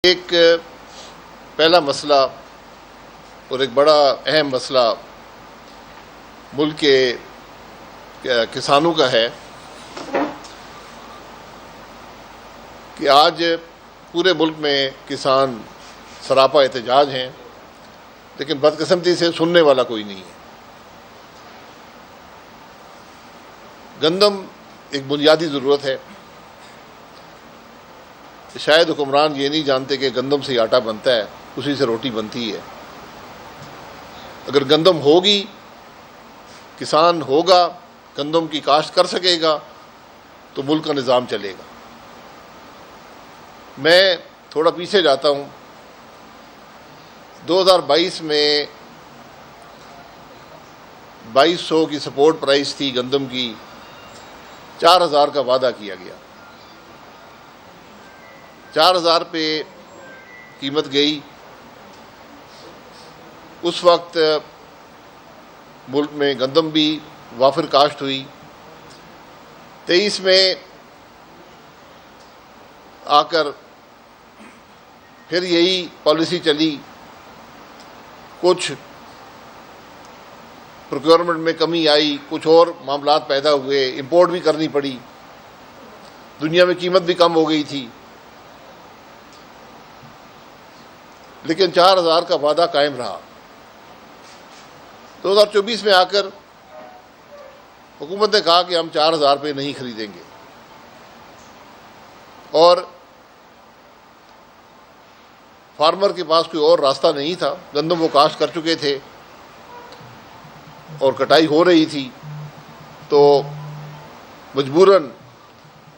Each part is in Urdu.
ایک پہلا مسئلہ اور ایک بڑا اہم مسئلہ ملک کے کسانوں کا ہے کہ آج پورے ملک میں کسان سراپا احتجاج ہیں، لیکن بدقسمتی سے سننے والا کوئی نہیں ہے۔ گندم ایک بنیادی ضرورت ہے۔ شاید حکمران یہ نہیں جانتے کہ گندم سے آٹا بنتا ہے، اسی سے روٹی بنتی ہے۔ اگر گندم ہوگی، کسان ہوگا، گندم کی کاشت کر سکے گا تو ملک کا نظام چلے گا۔ میں تھوڑا پیچھے جاتا ہوں۔ 2022 میں 2200 کی سپورٹ پرائس تھی گندم کی، 4000 کا وعدہ کیا گیا۔ 4000 پہ قیمت گئی۔ اس وقت ملک میں گندم بھی وافر کاشت ہوئی۔ 23 میں آ کر پھر یہی پالیسی چلی، کچھ پروکیورمنٹ میں کمی آئی، کچھ اور معاملات پیدا ہوئے، امپورٹ بھی کرنی پڑی، دنیا میں قیمت بھی کم ہو گئی تھی، لیکن 4000 کا وعدہ قائم رہا۔ 2024 میں آ کر حکومت نے کہا کہ ہم 4000 پہ نہیں خریدیں گے، اور فارمر کے پاس کوئی اور راستہ نہیں تھا۔ گندم وہ کاشت کر چکے تھے اور کٹائی ہو رہی تھی، تو مجبوراً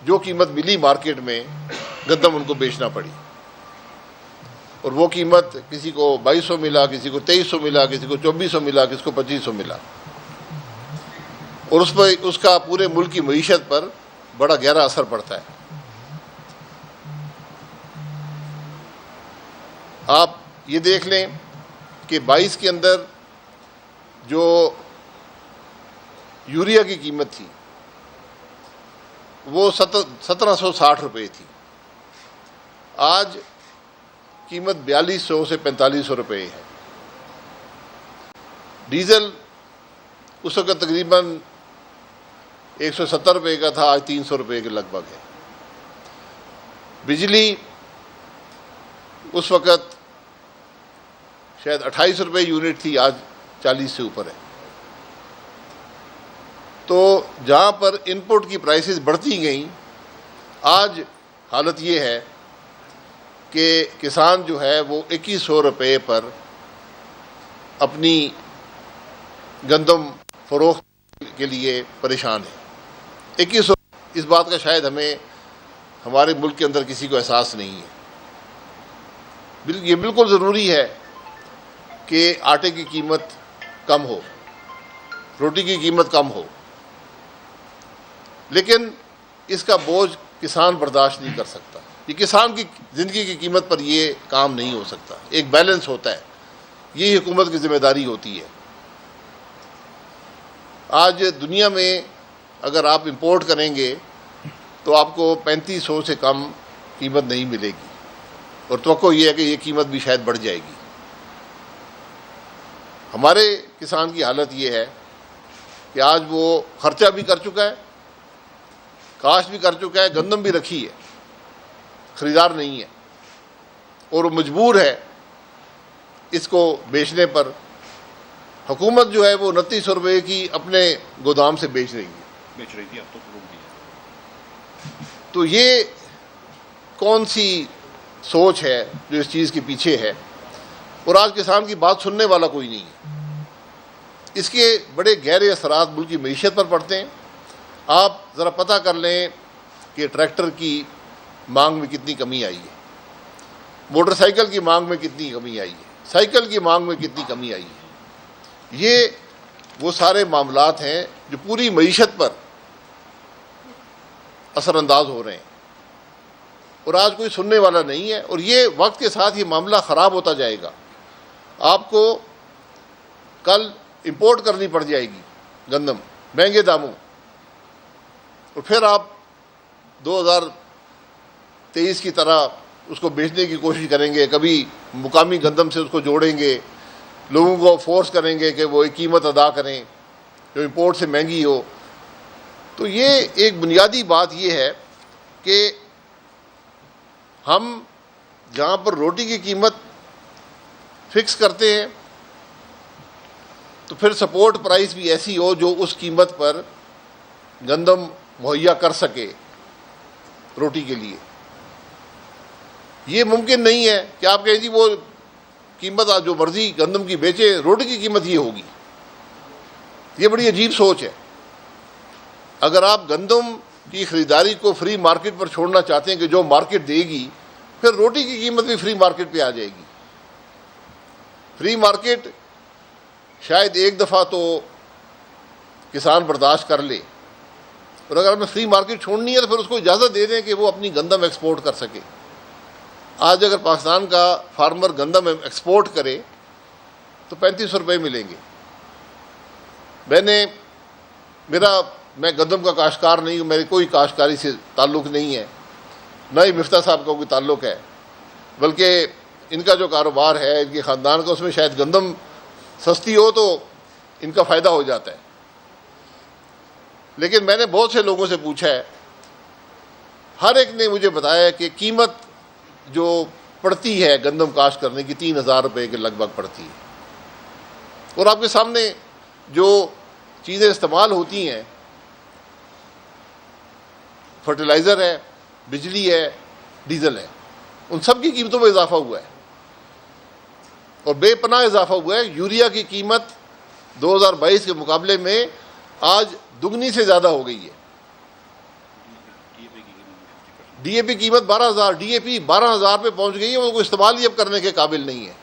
جو قیمت ملی مارکیٹ میں گندم ان کو بیچنا پڑی، اور وہ قیمت کسی کو 2200 ملا، کسی کو 2300 ملا، کسی کو 2400 ملا، کسی کو 2500 ملا، اور اس کا پورے ملک کی معیشت پر بڑا گہرا اثر پڑتا ہے۔ آپ یہ دیکھ لیں کہ 22 کے اندر جو یوریا کی قیمت تھی وہ 1760 روپے تھی، آج قیمت 4200 سے 4500 روپے ہے۔ ڈیزل اس وقت تقریباً 170 روپے کا تھا، آج 300 روپے کے لگ بھگ ہے۔ بجلی اس وقت شاید 28 روپے یونٹ تھی، آج 40 سے اوپر ہے۔ تو جہاں پر ان پٹ کی پرائسز بڑھتی گئیں، آج حالت یہ ہے کہ کسان جو ہے وہ 2100 روپے پر اپنی گندم فروخت کے لیے پریشان ہے۔ 2100، اس بات کا شاید ہمارے ملک کے اندر کسی کو احساس نہیں ہے۔ یہ بالکل ضروری ہے کہ آٹے کی قیمت کم ہو، روٹی کی قیمت کم ہو، لیکن اس کا بوجھ کسان برداشت نہیں کر سکتا۔ یہ کسان کی زندگی کی قیمت پر یہ کام نہیں ہو سکتا۔ ایک بیلنس ہوتا ہے، یہی حکومت کی ذمہ داری ہوتی ہے۔ آج دنیا میں اگر آپ امپورٹ کریں گے تو آپ کو 3500 سے کم قیمت نہیں ملے گی، اور توقع یہ ہے کہ یہ قیمت بھی شاید بڑھ جائے گی۔ ہمارے کسان کی حالت یہ ہے کہ آج وہ خرچہ بھی کر چکا ہے، کاشت بھی کر چکا ہے، گندم بھی رکھی ہے، خریدار نہیں ہے، اور وہ مجبور ہے اس کو بیچنے پر۔ حکومت جو ہے وہ 2900 روپے کی اپنے گودام سے بیچ رہی تھی، اب تو روک دیا۔ تو یہ کون سی سوچ ہے جو اس چیز کے پیچھے ہے؟ اور آج کسان کی بات سننے والا کوئی نہیں ہے۔ اس کے بڑے گہرے اثرات ملک کی معیشت پر پڑتے ہیں۔ آپ ذرا پتہ کر لیں کہ ٹریکٹر کی مانگ میں کتنی کمی آئی ہے، موٹر سائیکل کی مانگ میں کتنی کمی آئی ہے، سائیکل کی مانگ میں کتنی کمی آئی ہے۔ یہ وہ سارے معاملات ہیں جو پوری معیشت پر اثر انداز ہو رہے ہیں، اور آج کوئی سننے والا نہیں ہے، اور یہ وقت کے ساتھ یہ معاملہ خراب ہوتا جائے گا۔ آپ کو کل امپورٹ کرنی پڑ جائے گی گندم مہنگے داموں، اور پھر آپ 2023 کی طرح اس کو بیچنے کی کوشش کریں گے، کبھی مقامی گندم سے اس کو جوڑیں گے، لوگوں کو فورس کریں گے کہ وہ ایک قیمت ادا کریں جو امپورٹ سے مہنگی ہو۔ تو یہ ایک بنیادی بات یہ ہے کہ ہم جہاں پر روٹی کی قیمت فکس کرتے ہیں تو پھر سپورٹ پرائس بھی ایسی ہو جو اس قیمت پر گندم مہیا کر سکے روٹی کے لیے۔ یہ ممکن نہیں ہے کہ آپ کہیں جی وہ قیمت جو مرضی گندم کی بیچے، روٹی کی قیمت یہ ہوگی۔ یہ بڑی عجیب سوچ ہے۔ اگر آپ گندم کی خریداری کو فری مارکیٹ پر چھوڑنا چاہتے ہیں کہ جو مارکیٹ دے گی، پھر روٹی کی قیمت بھی فری مارکیٹ پہ آ جائے گی۔ فری مارکیٹ شاید ایک دفعہ تو کسان برداشت کر لے، اور اگر ہمیں فری مارکیٹ چھوڑنی ہے تو پھر اس کو اجازت دے دیں کہ وہ اپنی گندم ایکسپورٹ کر سکے۔ آج اگر پاکستان کا فارمر گندم ایکسپورٹ کرے تو 3500 روپے ملیں گے۔ میں گندم کا کاشتکار نہیں ہوں، میرے کوئی کاشتکاری سے تعلق نہیں ہے، نہ ہی مفتیٰ صاحب کا کوئی تعلق ہے، بلکہ ان کا جو کاروبار ہے، ان کے خاندان کا، اس میں شاید گندم سستی ہو تو ان کا فائدہ ہو جاتا ہے۔ لیکن میں نے بہت سے لوگوں سے پوچھا ہے، ہر ایک نے مجھے بتایا کہ قیمت جو پڑتی ہے گندم کاشت کرنے کی 3000 روپے کے لگ بھگ پڑتی ہے، اور آپ کے سامنے جو چیزیں استعمال ہوتی ہیں، فرٹیلائزر ہے، بجلی ہے، ڈیزل ہے، ان سب کی قیمتوں میں اضافہ ہوا ہے، اور بے پناہ اضافہ ہوا ہے۔ یوریا کی قیمت 2022 کے مقابلے میں آج دگنی سے زیادہ ہو گئی ہے۔ ڈی اے پی قیمت 12000، ڈی اے پی 12000 پہ پہنچ گئی ہے، وہ استعمال ہی اب کرنے کے قابل نہیں ہے۔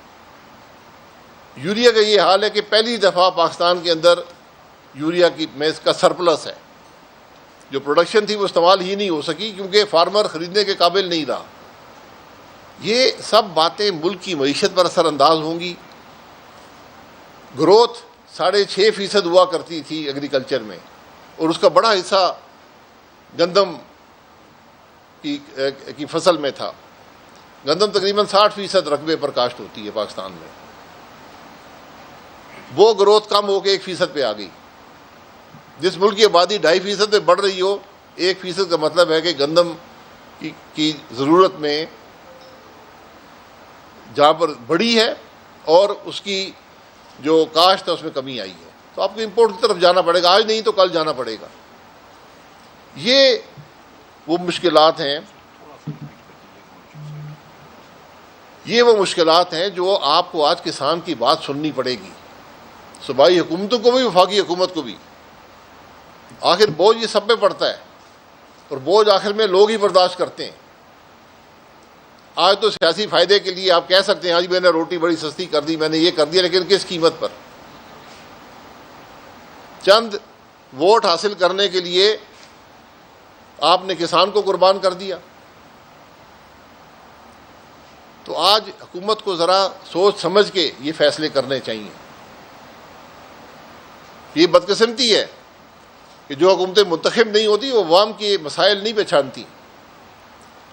یوریا کا یہ حال ہے کہ پہلی دفعہ پاکستان کے اندر یوریا کی میں اس کا سرپلس ہے، جو پروڈکشن تھی وہ استعمال ہی نہیں ہو سکی کیونکہ فارمر خریدنے کے قابل نہیں رہا۔ یہ سب باتیں ملک کی معیشت پر اثر انداز ہوں گی۔ گروتھ 6.5% ہوا کرتی تھی ایگریکلچر میں، اور اس کا بڑا حصہ گندم کی فصل میں تھا۔ گندم تقریباً 60% رقبے پر کاشت ہوتی ہے پاکستان میں، وہ گروتھ کم ہو کے 1% پہ آ گئی۔ جس ملک کی آبادی 2.5% پہ بڑھ رہی ہو، 1% کا مطلب ہے کہ گندم کی ضرورت میں جہاں پر بڑی ہے اور اس کی جو کاشت ہے اس میں کمی آئی ہے، تو آپ کو امپورٹ کی طرف جانا پڑے گا، آج نہیں تو کل جانا پڑے گا۔ یہ وہ مشکلات ہیں جو آپ کو آج کسان کی بات سننی پڑے گی، صوبائی حکومتوں کو بھی، وفاقی حکومت کو بھی۔ آخر بوجھ یہ سب پہ پڑتا ہے، اور بوجھ آخر میں لوگ ہی برداشت کرتے ہیں۔ آج تو سیاسی فائدے کے لیے آپ کہہ سکتے ہیں آج میں نے روٹی بڑی سستی کر دی، میں نے یہ کر دیا، لیکن کس قیمت پر؟ چند ووٹ حاصل کرنے کے لیے آپ نے کسان کو قربان کر دیا۔ تو آج حکومت کو ذرا سوچ سمجھ کے یہ فیصلے کرنے چاہیے۔ یہ بدقسمتی ہے کہ جو حکومتیں منتخب نہیں ہوتی وہ عوام کے مسائل نہیں پہچانتی،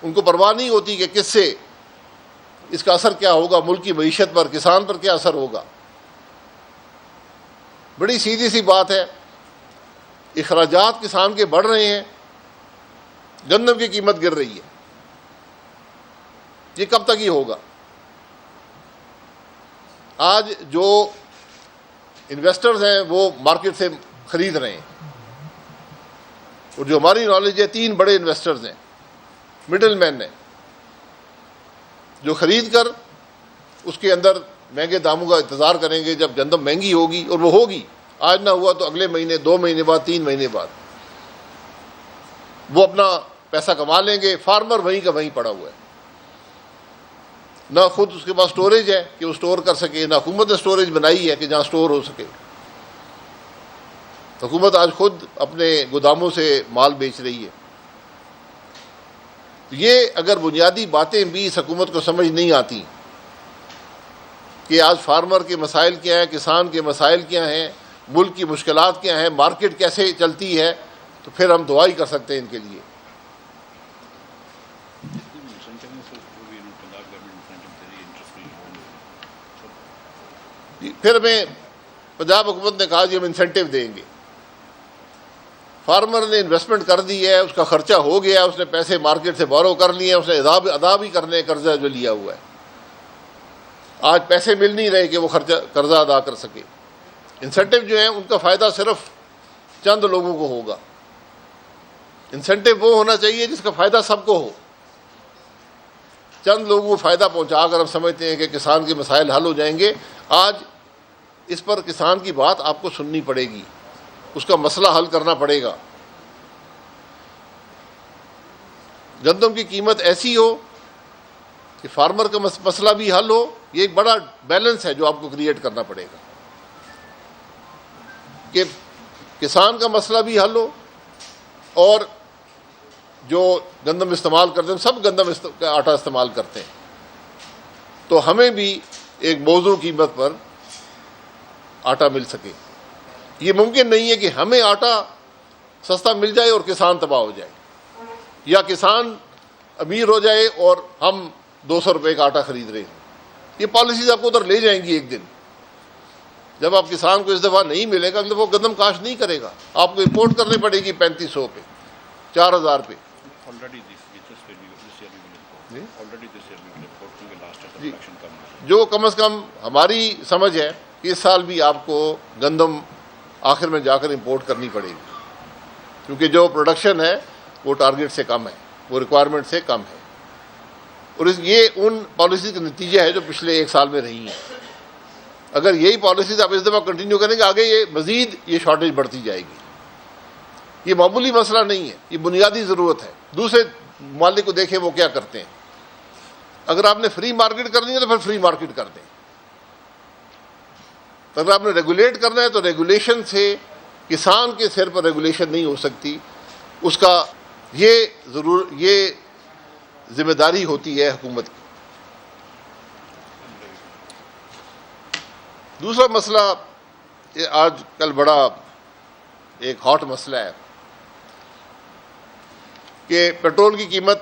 ان کو پرواہ نہیں ہوتی کہ کس سے اس کا اثر کیا ہوگا، ملک کی معیشت پر، کسان پر کیا اثر ہوگا۔ بڑی سیدھی سی بات ہے، اخراجات کسان کے بڑھ رہے ہیں، گندم کی قیمت گر رہی ہے، یہ کب تک ہی ہوگا؟ آج جو انویسٹرز ہیں وہ مارکیٹ سے خرید رہے ہیں، اور جو ہماری نالج ہے 3 بڑے انویسٹرز ہیں، مڈل مین ہیں، جو خرید کر اس کے اندر مہنگے داموں کا انتظار کریں گے جب گندم مہنگی ہوگی، اور وہ ہوگی، آج نہ ہوا تو اگلے مہینے، 2 مہینے بعد، 3 مہینے بعد وہ اپنا پیسہ کما لیں گے۔ فارمر وہیں کا وہیں پڑا ہوا ہے، نہ خود اس کے پاس سٹوریج ہے کہ وہ سٹور کر سکے، نہ حکومت نے سٹوریج بنائی ہے کہ جہاں سٹور ہو سکے۔ حکومت آج خود اپنے گوداموں سے مال بیچ رہی ہے۔ یہ اگر بنیادی باتیں بھی اس حکومت کو سمجھ نہیں آتی کہ آج فارمر کے مسائل کیا ہیں، کسان کے مسائل کیا ہیں، ملک کی مشکلات کیا ہیں، مارکیٹ کیسے چلتی ہے، تو پھر ہم دعا ہی کر سکتے ہیں ان کے لیے۔ پھر ہمیں پنجاب حکومت نے کہا جی ہم انسینٹیو دیں گے. فارمر نے انویسٹمنٹ کر دی ہے, اس کا خرچہ ہو گیا, اس نے پیسے مارکیٹ سے بورو کر لیے ہیں, اس نے ادا بھی کرنے قرضہ جو لیا ہوا ہے. آج پیسے مل نہیں رہے کہ وہ قرضہ ادا کر سکے. انسینٹیو جو ہیں ان کا فائدہ صرف چند لوگوں کو ہوگا. انسینٹیو وہ ہونا چاہیے جس کا فائدہ سب کو ہو. چند لوگوں کو فائدہ پہنچا کر ہم سمجھتے ہیں کہ کسان کے مسائل حل ہو جائیں گے. آج اس پر کسان کی بات آپ کو سننی پڑے گی, اس کا مسئلہ حل کرنا پڑے گا. گندم کی قیمت ایسی ہو کہ فارمر کا مسئلہ بھی حل ہو. یہ ایک بڑا بیلنس ہے جو آپ کو کریٹ کرنا پڑے گا کہ کسان کا مسئلہ بھی حل ہو اور جو گندم استعمال کرتے ہیں سب گندم کا آٹا استعمال کرتے ہیں, تو ہمیں بھی ایک موزوں قیمت پر آٹا مل سکے. یہ ممکن نہیں ہے کہ ہمیں آٹا سستا مل جائے اور کسان تباہ ہو جائے, یا کسان امیر ہو جائے اور ہم 200 روپے کا آٹا خرید رہے ہیں. یہ پالیسیز آپ کو ادھر لے جائیں گی ایک دن. جب آپ کسان کو اس دفعہ نہیں ملے گا, اگلے وہ گندم کاشت نہیں کرے گا, آپ کو امپورٹ کرنی پڑے گی 3500 پہ, 4000 پہ. جی, جو کم از کم ہماری سمجھ ہے کہ اس سال بھی آپ کو گندم آخر میں جا کر امپورٹ کرنی پڑے گی, کیونکہ جو پروڈکشن ہے وہ ٹارگیٹ سے کم ہے, وہ ریکوائرمنٹ سے کم ہے. اور یہ ان پالیسی کا نتیجہ ہے جو پچھلے ایک سال میں رہی ہیں. اگر یہی پالیسیز آپ اس دفعہ کنٹینیو کریں گے, آگے یہ مزید یہ شارٹیج بڑھتی جائے گی. یہ معمولی مسئلہ نہیں ہے, یہ بنیادی ضرورت ہے. دوسرے ممالک کو دیکھیں وہ کیا کرتے ہیں. اگر آپ نے فری مارکیٹ کرنی ہے تو پھر فری مارکیٹ کر دیں. اگر آپ نے ریگولیٹ کرنا ہے تو ریگولیشن سے کسان کے سر پر ریگولیشن نہیں ہو سکتی. اس کا یہ ذمہ داری ہوتی ہے حکومت کی. دوسرا مسئلہ یہ آج کل بڑا ایک ہاٹ مسئلہ ہے کہ پیٹرول کی قیمت,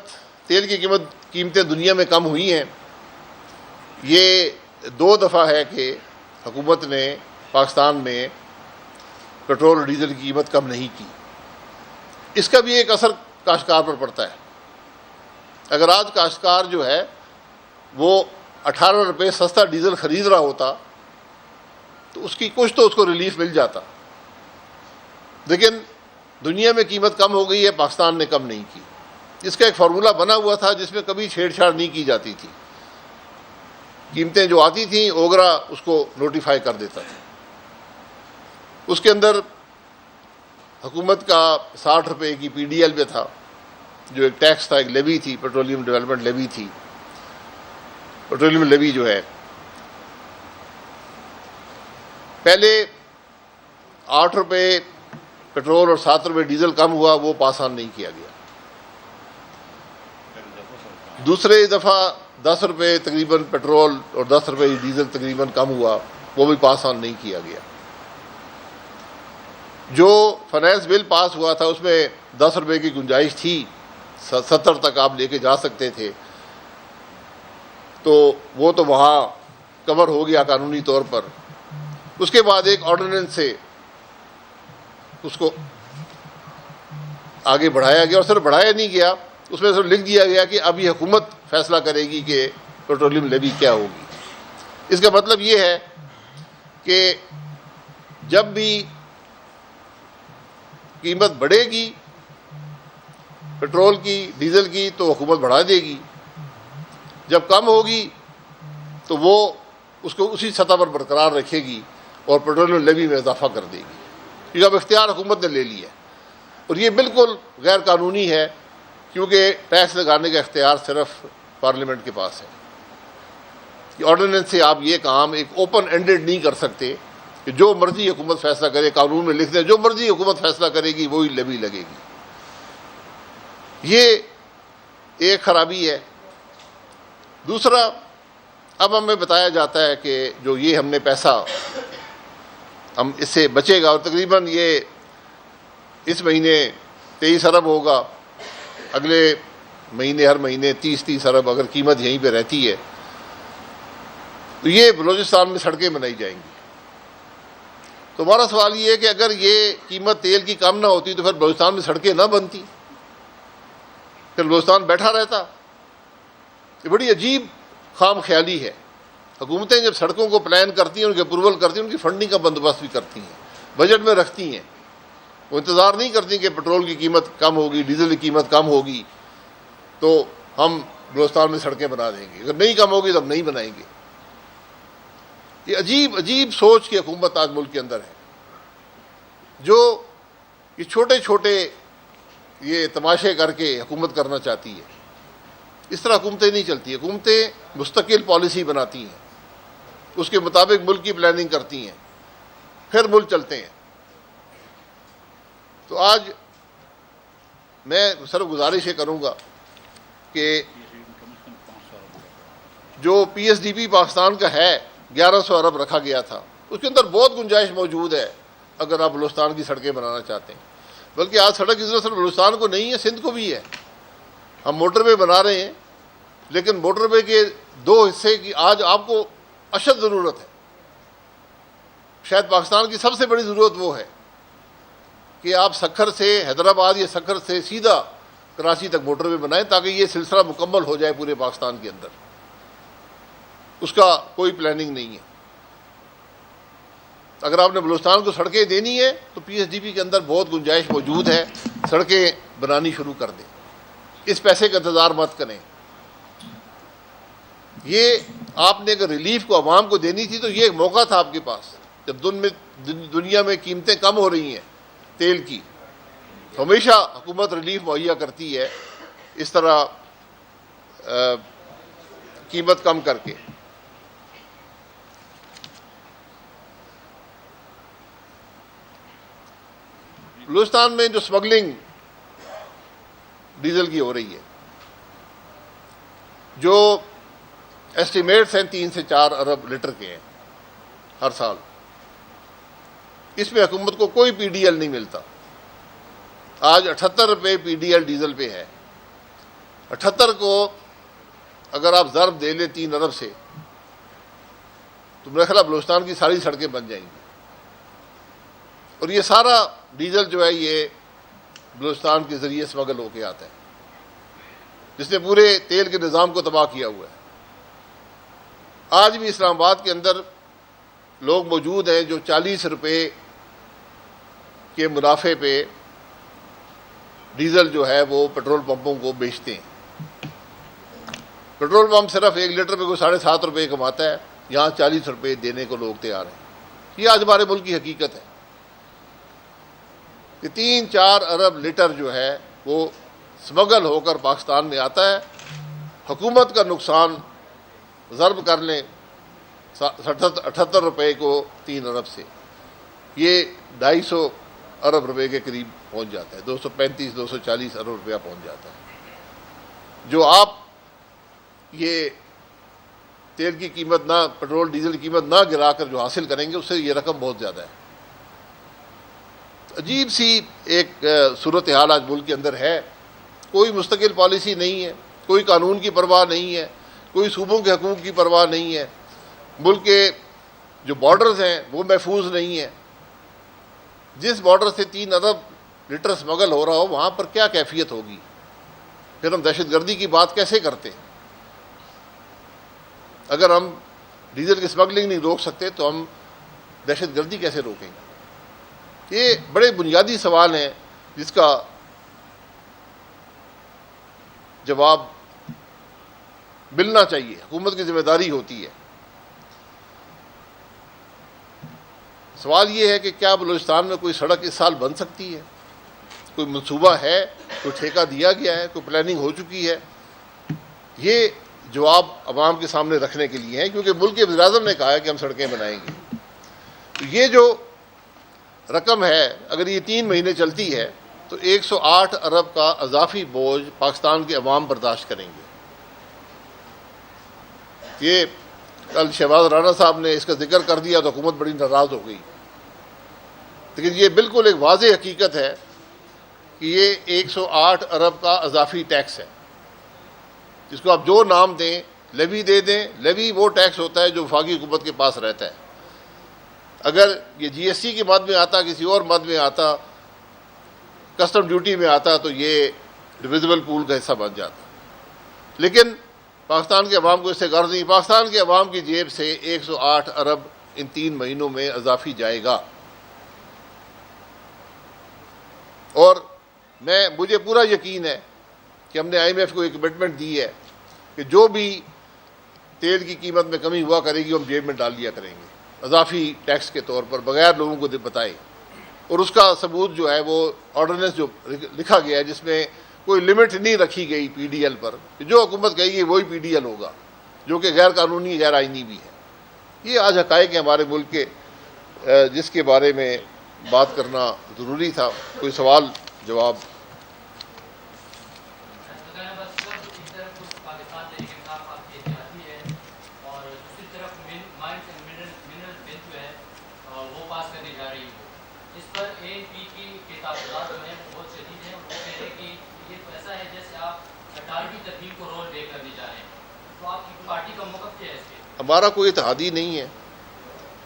تیل کی قیمتیں دنیا میں کم ہوئی ہیں. یہ 2 دفعہ ہے کہ حکومت نے پاکستان میں پیٹرول اور ڈیزل کی قیمت کم نہیں کی. اس کا بھی ایک اثر کاشتکار پر پڑتا ہے. اگر آج کاشتکار جو ہے وہ 18 روپے سستا ڈیزل خرید رہا ہوتا تو اس کی کچھ تو اس کو ریلیف مل جاتا. لیکن دنیا میں قیمت کم ہو گئی ہے, پاکستان نے کم نہیں کی. اس کا ایک فارمولہ بنا ہوا تھا جس میں کبھی چھیڑ چھاڑ نہیں کی جاتی تھی. قیمتیں جو آتی تھیں اوگرا اس کو نوٹیفائی کر دیتا تھا. اس کے اندر حکومت کا 60 روپے کی پی ڈی ایل پہ تھا, جو ایک ٹیکس تھا, ایک لیوی تھی, پیٹرولیم ڈیولپمنٹ لیوی تھی. پیٹرولیم لیوی جو ہے پہلے 8 روپے پیٹرول اور 7 روپے ڈیزل کم ہوا, وہ پاس آن نہیں کیا گیا. دوسرے دفعہ 10 روپے تقریباً پیٹرول اور 10 روپے ڈیزل تقریباً کم ہوا, وہ بھی پاس آن نہیں کیا گیا. جو فائنینس بل پاس ہوا تھا اس میں 10 روپے کی گنجائش تھی, 70 تک آپ لے کے جا سکتے تھے, تو وہ تو وہاں کور ہو گیا قانونی طور پر. اس کے بعد ایک آرڈیننس سے اس کو آگے بڑھایا گیا, اور صرف بڑھایا نہیں گیا, اس میں صرف لکھ دیا گیا کہ اب یہ حکومت فیصلہ کرے گی کہ پیٹرولیم لیوی کیا ہوگی. اس کا مطلب یہ ہے کہ جب بھی قیمت بڑھے گی پیٹرول کی, ڈیزل کی, تو حکومت بڑھا دے گی. جب کم ہوگی تو وہ اس کو اسی سطح پر برقرار رکھے گی اور پیٹرولیم لیوی میں اضافہ کر دے گی. کیونکہ اب اختیار حکومت نے لے لیا ہے, اور یہ بالکل غیر قانونی ہے, کیونکہ ٹیکس لگانے کا اختیار صرف پارلیمنٹ کے پاس ہے. آرڈیننس سے آپ یہ کام ایک اوپن اینڈڈ نہیں کر سکتے کہ جو مرضی حکومت فیصلہ کرے, قانون میں لکھ دیں جو مرضی حکومت فیصلہ کرے گی وہی لیوی لگے گی. یہ ایک خرابی ہے. دوسرا, اب ہمیں بتایا جاتا ہے کہ جو یہ ہم نے پیسہ ہم اس سے بچے گا, اور تقریباً یہ اس مہینے 23 ارب ہوگا, اگلے مہینے ہر مہینے 30 ارب, اگر قیمت یہیں پہ رہتی ہے. تو یہ بلوچستان میں سڑکیں بنائی جائیں گی۔ تو ہمارا سوال یہ ہے کہ اگر یہ قیمت تیل کی کم نہ ہوتی تو پھر بلوچستان میں سڑکیں نہ بنتی، پھر بلوچستان بیٹھا رہتا۔ یہ بڑی عجیب خام خیالی ہے۔ حکومتیں جب سڑکوں کو پلان کرتی ہیں، ان کی اپروول کرتی ہیں، ان کی فنڈنگ کا بندوبست بھی کرتی ہیں، بجٹ میں رکھتی ہیں۔ وہ انتظار نہیں کرتی کہ پٹرول کی قیمت کم ہوگی، ڈیزل کی قیمت کم ہوگی تو ہم بلوچستان میں سڑکیں بنا دیں گے، اگر نہیں کم ہوگی تو ہم نہیں بنائیں گے۔ یہ عجیب عجیب سوچ کی حکومت آج ملک کے اندر ہے، جو یہ چھوٹے چھوٹے یہ تماشے کر کے حکومت کرنا چاہتی ہے۔ اس طرح حکومتیں نہیں چلتی۔ حکومتیں مستقل پالیسی بناتی ہیں، اس کے مطابق ملک کی پلاننگ کرتی ہیں، پھر ملک چلتے ہیں۔ تو آج میں صرف گزارش یہ کروں گا کہ جو P S D P Pakistan کا ہے 1100 ارب رکھا گیا تھا، اس کے اندر بہت گنجائش موجود ہے اگر آپ بلوچستان کی سڑکیں بنانا چاہتے ہیں۔ بلکہ آج سڑک کی ضرورت صرف بلوچستان کو نہیں ہے، سندھ کو بھی ہے۔ ہم موٹر وے بنا رہے ہیں، لیکن موٹر وے کے 2 حصے کی آج آپ کو اشد ضرورت ہے۔ شاید پاکستان کی سب سے بڑی ضرورت وہ ہے کہ آپ سکھر سے حیدرآباد یا سکھر سے سیدھا کراچی تک موٹر وے بنائیں تاکہ یہ سلسلہ مکمل ہو جائے پورے پاکستان کے اندر۔ اس کا کوئی پلاننگ نہیں ہے۔ اگر آپ نے بلوچستان کو سڑکیں دینی ہے تو پی ایس ڈی پی کے اندر بہت گنجائش موجود ہے، سڑکیں بنانی شروع کر دیں، اس پیسے کا انتظار مت کریں۔ یہ آپ نے اگر ریلیف کو عوام کو دینی تھی تو یہ ایک موقع تھا آپ کے پاس، جب دنیا میں قیمتیں کم ہو رہی ہیں تیل کی، ہمیشہ حکومت ریلیف مہیا کرتی ہے اس طرح قیمت کم کر کے۔ بلوچستان میں جو سمگلنگ ڈیزل کی ہو رہی ہے، جو ایسٹیمیٹس ہیں 3 سے 4 ارب لیٹر کے ہیں ہر سال، اس میں حکومت کو کوئی پی ڈی ایل نہیں ملتا۔ آج 78 روپے پی ڈی ایل ڈیزل پہ ہے۔ 78 کو اگر آپ ضرب دے لیں 3 ارب سے تو میرا خیال بلوچستان کی ساری سڑکیں بن جائیں گی۔ اور یہ سارا ڈیزل جو ہے یہ بلوچستان کے ذریعے اسمگل ہو کے آتا ہے، جس نے پورے تیل کے نظام کو تباہ کیا ہوا ہے۔ آج بھی اسلام آباد کے اندر لوگ موجود ہیں جو 40 روپے کے منافع پہ ڈیزل جو ہے وہ پیٹرول پمپوں کو بیچتے ہیں۔ پیٹرول پمپ صرف 1 لیٹر پہ کوئی 7.5 روپے کماتا ہے، یہاں 40 روپے دینے کو لوگ تیار ہیں۔ یہ آج ہمارے ملک کی حقیقت ہے کہ 3-4 ارب لیٹر جو ہے وہ سمگل ہو کر پاکستان میں آتا ہے۔ حکومت کا نقصان ضرب کر لیں 78 روپے کو 3 ارب سے، یہ 250 ارب روپے کے قریب پہنچ جاتا ہے، 235-240 ارب روپیہ پہنچ جاتا ہے۔ جو آپ یہ تیل کی قیمت نہ، پیٹرول ڈیزل کی قیمت نہ گرا کر جو حاصل کریں گے، اس سے یہ رقم بہت زیادہ ہے۔ عجیب سی ایک صورتحال آج ملک کے اندر ہے۔ کوئی مستقل پالیسی نہیں ہے، کوئی قانون کی پرواہ نہیں ہے، کوئی صوبوں کے حقوق کی پرواہ نہیں ہے، ملک کے جو بارڈرز ہیں وہ محفوظ نہیں ہیں۔ جس بارڈر سے 3 ارب لیٹر اسمگل ہو رہا ہو وہاں پر کیا کیفیت ہوگی؟ پھر ہم دہشت گردی کی بات کیسے کرتے؟ اگر ہم ڈیزل کی اسمگلنگ نہیں روک سکتے تو ہم دہشت گردی کیسے روکیں گے؟ یہ بڑے بنیادی سوال ہیں جس کا جواب ملنا چاہیے، حکومت کی ذمہ داری ہوتی ہے۔ سوال یہ ہے کہ کیا بلوچستان میں کوئی سڑک اس سال بن سکتی ہے؟ کوئی منصوبہ ہے، کوئی ٹھیکہ دیا گیا ہے، کوئی پلاننگ ہو چکی ہے؟ یہ جواب عوام کے سامنے رکھنے کے لیے ہے، کیونکہ ملک کے وزیر اعظم نے کہا ہے کہ ہم سڑکیں بنائیں گے۔ تو یہ جو رقم ہے اگر یہ 3 مہینے چلتی ہے تو 108 ارب کا اضافی بوجھ پاکستان کے عوام برداشت کریں گے۔ یہ کل شہباز رانا صاحب نے اس کا ذکر کر دیا تو حکومت بڑی ناراض ہو گئی، لیکن یہ بالکل ایک واضح حقیقت ہے کہ یہ 108 ارب کا اضافی ٹیکس ہے، جس کو آپ جو نام دیں، لیوی دے دیں. لیوی وہ ٹیکس ہوتا ہے جو وفاقی حکومت کے پاس رہتا ہے. اگر یہ جی ایس ٹی کے مد میں آتا, کسی اور مد میں آتا, کسٹم ڈیوٹی میں آتا, تو یہ ڈویزبل پول کا حصہ بن جاتا. لیکن پاکستان کے عوام کو اس سے غرض نہیں. پاکستان کے عوام کی جیب سے 108 ارب ان 3 مہینوں میں اضافی جائے گا. اور مجھے پورا یقین ہے کہ ہم نے آئی ایم ایف کو ایک کمٹمنٹ دی ہے کہ جو بھی تیل کی قیمت میں کمی ہوا کرے گی ہم جیب میں ڈال لیا کریں گے اضافی ٹیکس کے طور پر, بغیر لوگوں کو بتائے. اور اس کا ثبوت جو ہے وہ آرڈیننس جو لکھا گیا ہے, جس میں کوئی لمٹ نہیں رکھی گئی پی ڈی ایل پر, جو حکومت کہے گی وہی پی ڈی ایل ہوگا, جو کہ غیر قانونی غیر آئینی بھی ہے. یہ آج حقائق ہیں ہمارے ملک کے, جس کے بارے میں بات کرنا ضروری تھا. کوئی سوال جواب؟ ہمارا کوئی اتحادی نہیں ہے.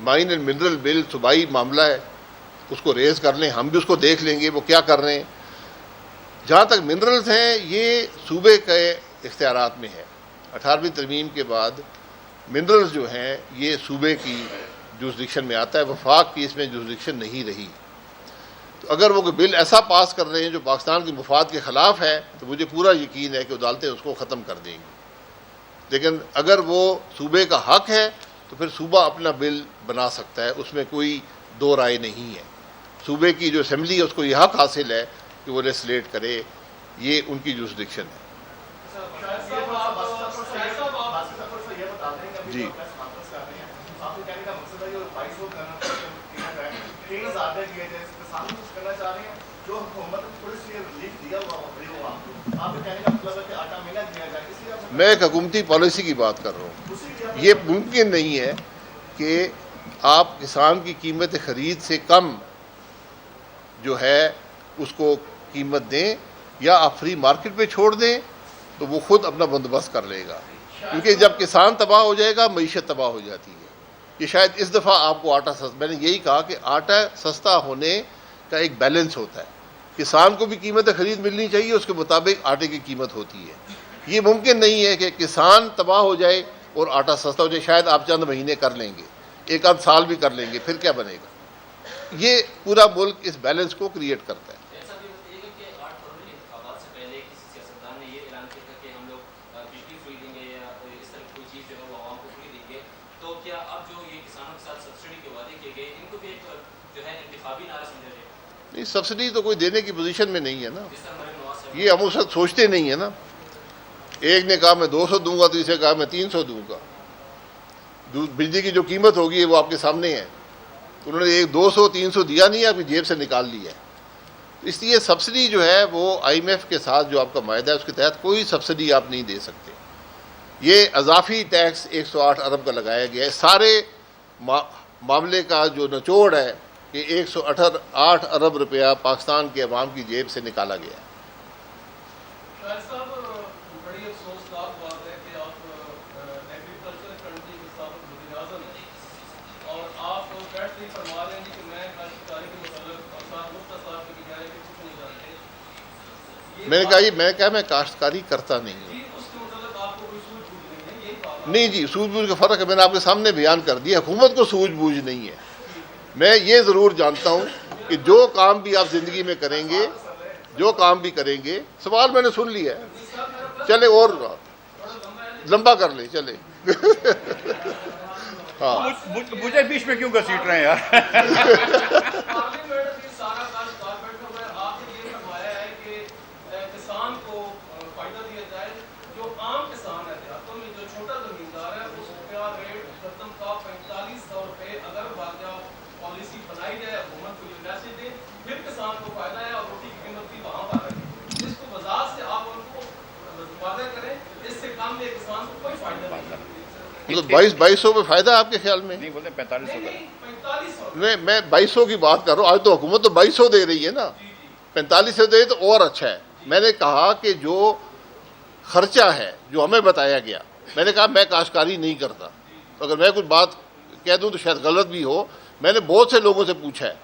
مائن اینڈ منرل بل صوبائی معاملہ ہے, اس کو ریز کر لیں, ہم بھی اس کو دیکھ لیں گے وہ کیا کر رہے ہیں. جہاں تک منرلز ہیں یہ صوبے کے اختیارات میں ہے. 18ویں ترمیم کے بعد منرلز جو ہیں یہ صوبے کی جورسڈکشن میں آتا ہے, وفاق کی اس میں جورسڈکشن نہیں رہی. تو اگر وہ کوئی بل ایسا پاس کر رہے ہیں جو پاکستان کے مفاد کے خلاف ہے تو مجھے پورا یقین ہے کہ عدالتیں اس کو ختم کر دیں گی. لیکن اگر وہ صوبے کا حق ہے تو پھر صوبہ اپنا بل بنا سکتا ہے, اس میں کوئی دو رائے نہیں ہے. صوبے کی جو اسمبلی ہے اس کو یہ حق حاصل ہے کہ وہ لیجسلیٹ کرے, یہ ان کی جورسڈکشن ہے. جی میں ایک حکومتی پالیسی کی بات کر رہا ہوں. یہ ممکن نہیں ہے کہ آپ کسان کی قیمت خرید سے کم جو ہے اس کو قیمت دیں, یا آپ فری مارکیٹ پہ چھوڑ دیں تو وہ خود اپنا بندوبست کر لے گا. کیونکہ جب کسان تباہ ہو جائے گا معیشت تباہ ہو جاتی ہے. یہ شاید اس دفعہ آپ کو آٹا سستا, میں نے یہی کہا کہ آٹا سستا ہونے کا ایک بیلنس ہوتا ہے. کسان کو بھی قیمت خرید ملنی چاہیے, اس کے مطابق آٹے کی قیمت ہوتی ہے. یہ ممکن نہیں ہے کہ کسان تباہ ہو جائے اور آٹا سستا ہو جائے. شاید آپ چند مہینے کر لیں گے, ایک آدھ سال بھی کر لیں گے, پھر کیا بنے گا. یہ پورا ملک اس بیلنس کو کریٹ کرتا ہے. نہیں, سبسڈی تو کوئی دینے کی پوزیشن میں نہیں ہے نا. یہ ہم اس وقت سوچتے نہیں ہیں نا. ایک نے کہا میں 200 دوں گا, تیسرے کہا میں 300 دوں گا. بجلی کی جو قیمت ہوگی وہ آپ کے سامنے ہے. انہوں نے ایک 200 300 دیا نہیں ہے, آپ کی جیب سے نکال لیا ہے. اس لیے سبسڈی جو ہے وہ آئی ایم ایف کے ساتھ جو آپ کا معاہدہ ہے اس کے تحت کوئی سبسڈی آپ نہیں دے سکتے. یہ اضافی ٹیکس 108 ارب کا لگایا گیا ہے. سارے معاملے کا جو نچوڑ ہے کہ 108 ارب روپیہ پاکستان کے عوام کی جیب سے نکالا گیا ہے. بڑی افسوسناک بات ہے کہ آپ ایگریکلچر کنٹری کے سابق وزیر اعظم ہیں اور آپ بیٹھ نہیں فرما رہے ہیں کہ میں کاشتکاری کے متعلق افسار مفتی صاحب کے کہہ رہے کہ کچھ نہیں جانتے. میں نے کہا میں کاشتکاری کرتا نہیں ہوں. اس کے متعلق آپ کو کوئی سوجھ بوجھ نہیں ہے, یہی بات نہیں جی, سوجھ بوجھ کا فرق ہے. میں نے آپ کے سامنے بیان کر دیا, حکومت کو سوجھ بوجھ نہیں ہے. میں یہ ضرور جانتا ہوں کہ جو کام بھی آپ زندگی میں کریں گے, جو کام بھی کریں گے, سوال میں نے سن لیا ہے, چلے اور لمبا کر لیں, چلے. ہاں مجھے بیچ میں کیوں گھسیٹ رہے ہیں یار. کسان کو فائدہ دیا جائے, جو عام کسان ہے دیہاتوں میں, جو چھوٹا زمیندار ہے, اس کا ریٹ ختم کا 4500 روپے اگر واقعہ پالیسی بنائی جائے, حکومت کو یہ میسج دے, پھر کسان کو فائدہ ہے اور روٹی کی قیمت بھی وہاں پر رکھے. اس کو وضاحت سے آپ ان کو واضح کریں, اس سے کام میں کسان کو کوئی فائدہ نہیں. مطلب 2200 پہ فائدہ آپ کے خیال میں؟ نہیں بولتے 4500. میں 2200 کی بات کر رہا ہوں. آج تو حکومت تو 2200 دے رہی ہے نا, 4500 دے تو اور اچھا ہے. میں نے کہا کہ جو خرچہ ہے جو ہمیں بتایا گیا میں نے کہا میں کاشتکاری نہیں کرتا، اگر میں کچھ بات کہہ دوں تو شاید غلط بھی ہو. میں نے بہت سے لوگوں سے پوچھا ہے،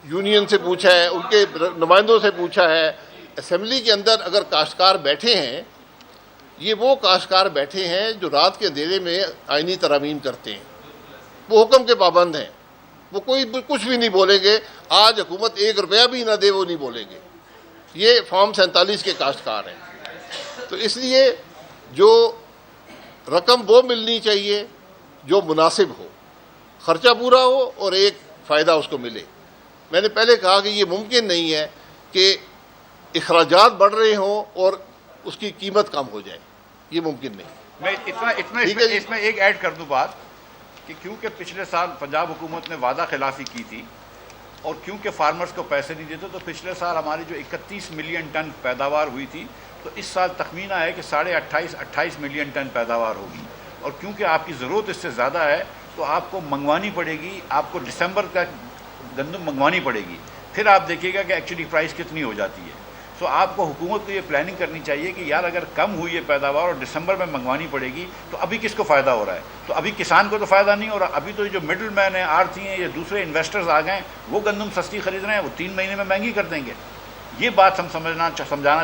یونین سے پوچھا ہے، ان کے نمائندوں سے پوچھا ہے. اسمبلی کے اندر اگر کاشتکار بیٹھے ہیں، یہ وہ کاشتکار بیٹھے ہیں جو رات کے اندھیرے میں آئینی ترامیم کرتے ہیں، وہ حکم کے پابند ہیں، وہ کوئی کچھ بھی نہیں بولیں گے. آج حکومت 1 روپیہ بھی نہ دے وہ نہیں بولیں گے. یہ فارم 47 کے کاشتکار ہیں. تو اس لیے جو رقم وہ ملنی چاہیے جو مناسب ہو، خرچہ پورا ہو اور ایک فائدہ اس کو ملے. میں نے پہلے کہا کہ یہ ممکن نہیں ہے کہ اخراجات بڑھ رہے ہوں اور اس کی قیمت کم ہو جائے، یہ ممکن نہیں. میں اس میں ایک ایڈ کر دوں بات کہ کیونکہ پچھلے سال پنجاب حکومت نے وعدہ خلافی کی تھی اور کیونکہ فارمرز کو پیسے نہیں دیتے، تو پچھلے سال ہماری جو 31 ملین ٹن پیداوار ہوئی تھی، تو اس سال تخمینہ ہے کہ 28.5 ملین ٹن پیداوار ہوگی. اور کیونکہ آپ کی ضرورت اس سے زیادہ ہے تو آپ کو منگوانی پڑے گی، آپ کو دسمبر کا گندم منگوانی پڑے گی. پھر آپ دیکھیے گا کہ ایکچولی پرائس کتنی ہو جاتی ہے. تو آپ کو حکومت کو یہ پلاننگ کرنی چاہیے کہ یار اگر کم ہوئی ہے پیداوار اور دسمبر میں منگوانی پڑے گی تو ابھی کس کو فائدہ ہو رہا ہے؟ تو ابھی کسان کو تو فائدہ نہیں ہو رہا. ابھی تو جو مڈل مین ہیں، آڑتی ہیں یا دوسرے انویسٹرز آ گئے ہیں، وہ گندم سستی خرید رہے ہیں، وہ 3 مہینے میں مہنگی کر دیں گے. یہ بات ہم سمجھانا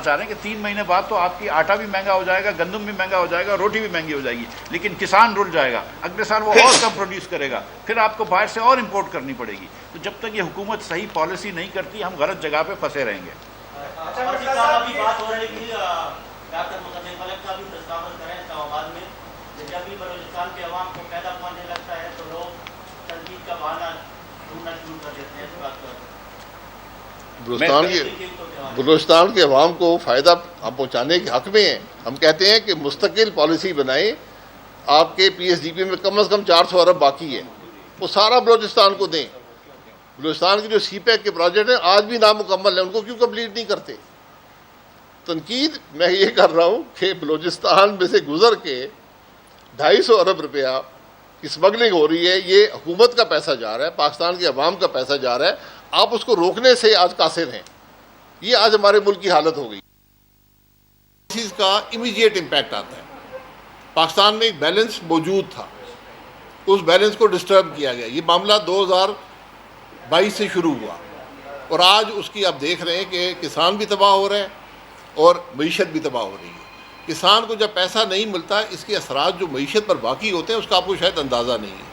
چاہ رہے ہیں کہ 3 مہینے بعد تو آپ کی آٹا بھی مہنگا ہو جائے گا، گندم بھی مہنگا ہو جائے گا، روٹی بھی مہنگی ہو جائے گی، لیکن کسان رل جائے گا. اگلے سال وہ اور کم پروڈیوس کرے گا، پھر آپ کو باہر سے اور امپورٹ کرنی پڑے گی. تو جب تک یہ حکومت صحیح پالیسی نہیں کرتی، ہم غلط جگہ پہ پھنسے رہیں گے. بات ہو رہی ہے ڈاکٹر مقدم ملک کا بھی پرستاون کریں اسلام آباد میں، جب بھی بلوچستان کے عوام کو پیدا ہونے لگتا ہے تو لوگ تنقید کا بہانہ ڈھونڈنا شروع کر دیتے ہیں. اس بات پر بلوچستان کے عوام کو فائدہ ہم پہنچانے کے حق میں ہیں. ہم کہتے ہیں کہ مستقل پالیسی بنائیں. آپ کے پی ایس ڈی پی میں کم از کم 400 ارب باقی ہے، وہ سارا بلوچستان کو دیں. بلوچستان کے جو سی پیک کے پروجیکٹ ہیں آج بھی نامکمل ہیں، ان کو کیوں کمپلیٹ نہیں کرتے؟ تنقید میں یہ کر رہا ہوں کہ بلوچستان میں سے گزر کے 250 ارب روپیہ کی اسمگلنگ ہو رہی ہے. یہ حکومت کا پیسہ جا رہا ہے، پاکستان کے عوام کا پیسہ جا رہا ہے. آپ اس کو روکنے سے آج قاصر ہیں. یہ آج ہمارے ملک کی حالت ہو گئی. اس چیز کا امیڈیٹ امپیکٹ آتا ہے. پاکستان میں ایک بیلنس موجود تھا، اس بیلنس کو ڈسٹرب کیا گیا. یہ معاملہ 2022 سے شروع ہوا اور آج اس کی آپ دیکھ رہے ہیں کہ کسان بھی تباہ ہو رہے ہیں اور معیشت بھی تباہ ہو رہی ہے. کسان کو جب پیسہ نہیں ملتا، اس کے اثرات جو معیشت پر باقی ہوتے ہیں اس کا آپ کو شاید اندازہ نہیں ہے.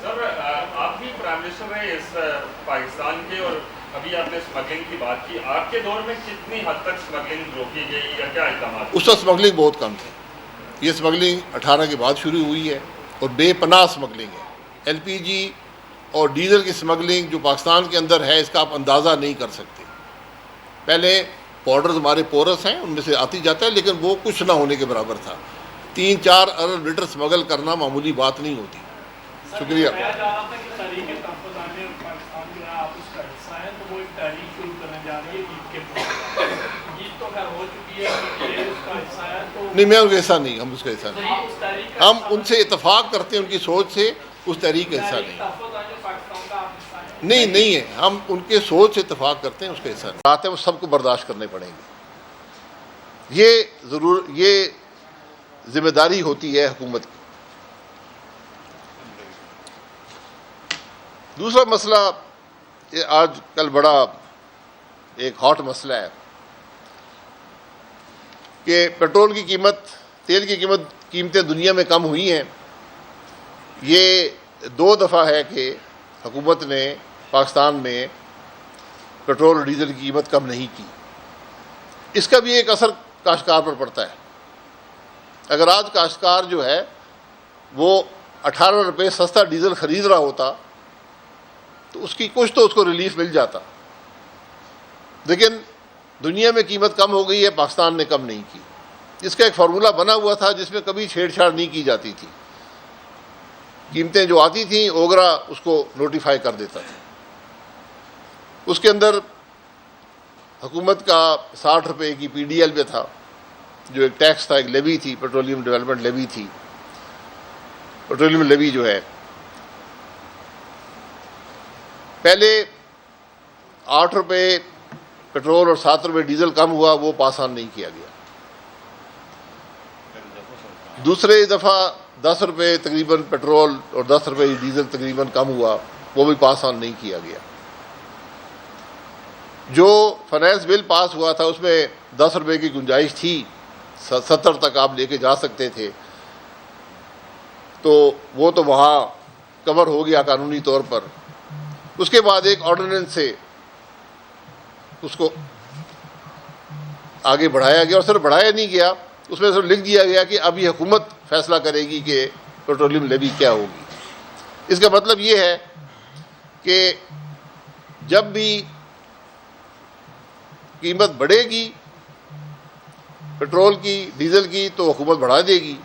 سر آپ بھی پرائم منسٹر رہے اس پاکستان کے، اور ابھی آپ نے اسمگلنگ کی بات کی. آپ کے دور میں کتنی حد تک اسمگلنگ روکی گئی یا کیا اقدامات؟ اس وقت اسمگلنگ بہت کم تھی. یہ اسمگلنگ 18 کے بعد شروع ہوئی ہے اور بے پناہ اسمگلنگ ہے. ایل پی جی اور ڈیزل کی اسمگلنگ جو پاکستان کے اندر ہے، اس کا آپ اندازہ نہیں کر سکتے. پہلے پاؤڈرز ہمارے پورس ہیں، ان میں سے آتی جاتا ہے، لیکن وہ کچھ نہ ہونے کے برابر تھا. 3-4 ارب لیٹر اسمگل کرنا معمولی بات نہیں ہوتی. شکریہ. نہیں، میں ان کا حصہ نہیں، ہم اس کا حصہ نہیں. ہم ان سے اتفاق کرتے ہیں، ان کی سوچ سے، اس تحریک کا حصہ نہیں ہے. ہم ان کے سوچ سے اتفاق کرتے ہیں، اس کا حصہ نہیں. بات ہے وہ سب کو برداشت کرنے پڑیں گے. یہ ذمہ داری ہوتی ہے حکومت کی. دوسرا مسئلہ، یہ آج کل بڑا ایک ہاٹ مسئلہ ہے کہ پیٹرول کی قیمت، تیل کی قیمتیں دنیا میں کم ہوئی ہیں. یہ 2 دفعہ ہے کہ حکومت نے پاکستان میں پیٹرول اور ڈیزل کی قیمت کم نہیں کی. اس کا بھی ایک اثر کاشتکار پر پڑتا ہے. اگر آج کاشتکار جو ہے وہ 18 روپے سستا ڈیزل خرید رہا ہوتا تو اس کی کچھ تو اس کو ریلیف مل جاتا. لیکن دنیا میں قیمت کم ہو گئی ہے، پاکستان نے کم نہیں کی. اس کا ایک فارمولہ بنا ہوا تھا جس میں کبھی چھیڑ چھاڑ نہیں کی جاتی تھی. قیمتیں جو آتی تھیں اوگرا اس کو نوٹیفائی کر دیتا تھا. اس کے اندر حکومت کا 60 روپے کی پی ڈی ایل پہ تھا، جو ایک ٹیکس تھا، ایک لیوی تھی، پیٹرولیم ڈیولپمنٹ لیوی تھی. پیٹرولیم لیوی جو ہے پہلے 8 روپے پیٹرول اور 7 روپے ڈیزل کم ہوا، وہ پاس آن نہیں کیا گیا. دوسرے دفعہ 10 روپے تقریباً پیٹرول اور 10 روپے ڈیزل تقریباً کم ہوا، وہ بھی پاس آن نہیں کیا گیا۔ جو فائنینس بل پاس ہوا تھا اس میں 10 روپے کی گنجائش تھی، 70 تک آپ لے کے جا سکتے تھے، تو وہ تو وہاں کور ہو گیا قانونی طور پر۔ اس کے بعد ایک آرڈیننس سے اس کو آگے بڑھایا گیا، اور صرف بڑھایا نہیں گیا، اس میں صرف لکھ دیا گیا کہ اب یہ حکومت فیصلہ کرے گی کہ پیٹرولیم لیوی کیا ہوگی۔ اس کا مطلب یہ ہے کہ جب بھی قیمت بڑھے گی پیٹرول کی، ڈیزل کی، تو حکومت بڑھا دے گی،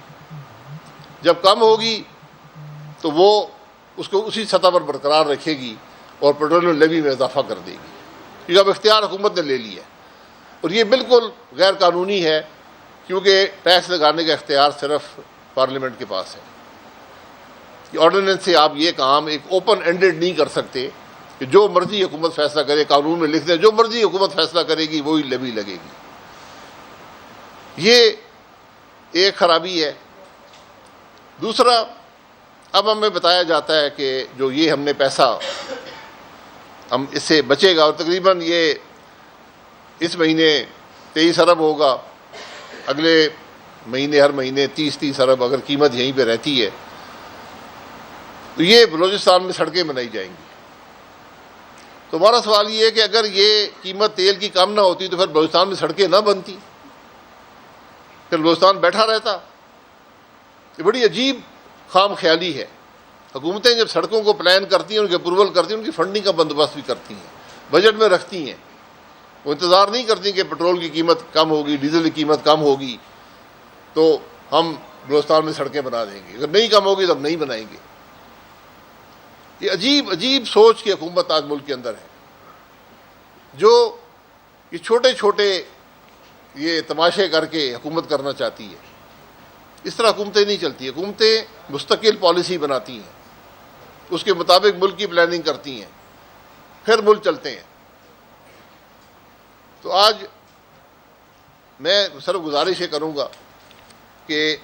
جب کم ہوگی تو وہ اس کو اسی سطح پر برقرار رکھے گی اور پیٹرولیم لیوی میں اضافہ کر دے گی، کیونکہ اب اختیار حکومت نے لے لیا ہے۔ اور یہ بالکل غیر قانونی ہے، کیونکہ ٹیکس لگانے کا اختیار صرف پارلیمنٹ کے پاس ہے۔ کہ آرڈیننس سے آپ یہ کام ایک اوپن اینڈڈ نہیں کر سکتے کہ جو مرضی حکومت فیصلہ کرے، قانون میں لکھ دیں جو مرضی حکومت فیصلہ کرے گی وہی لیوی لگے گی۔ یہ ایک خرابی ہے۔ دوسرا، اب ہمیں بتایا جاتا ہے کہ جو یہ ہم نے پیسہ ہم اس سے بچے گا، اور تقریباً یہ اس مہینے 23 ارب ہوگا، اگلے مہینے ہر مہینے 30 ارب اگر قیمت یہیں پہ رہتی ہے تو یہ بلوچستان میں سڑکیں بنائی جائیں گی۔ تو ہمارا سوال یہ ہے کہ اگر یہ قیمت تیل کی کم نہ ہوتی تو پھر بلوچستان میں سڑکیں نہ بنتی، پھر بلوچستان بیٹھا رہتا۔ یہ بڑی عجیب خام خیالی ہے۔ حکومتیں جب سڑکوں کو پلان کرتی ہیں، ان کی اپروول کرتی ہیں، ان کی فنڈنگ کا بندوبست بھی کرتی ہیں، بجٹ میں رکھتی ہیں۔ وہ انتظار نہیں کرتی کہ پیٹرول کی قیمت کم ہوگی، ڈیزل کی قیمت کم ہوگی تو ہم بلوچستان میں سڑکیں بنا دیں گے، اگر نہیں کم ہوگی تو ہم نہیں بنائیں گے۔ یہ عجیب عجیب سوچ کی حکومت آج ملک کے اندر ہے، جو یہ چھوٹے چھوٹے یہ تماشے کر کے حکومت کرنا چاہتی ہے۔ اس طرح حکومتیں نہیں چلتی۔ حکومتیں مستقل پالیسی بناتی ہیں، اس کے مطابق ملک کی پلاننگ کرتی ہیں، پھر ملک چلتے ہیں۔ تو آج میں صرف گزارش یہ کروں گا کہ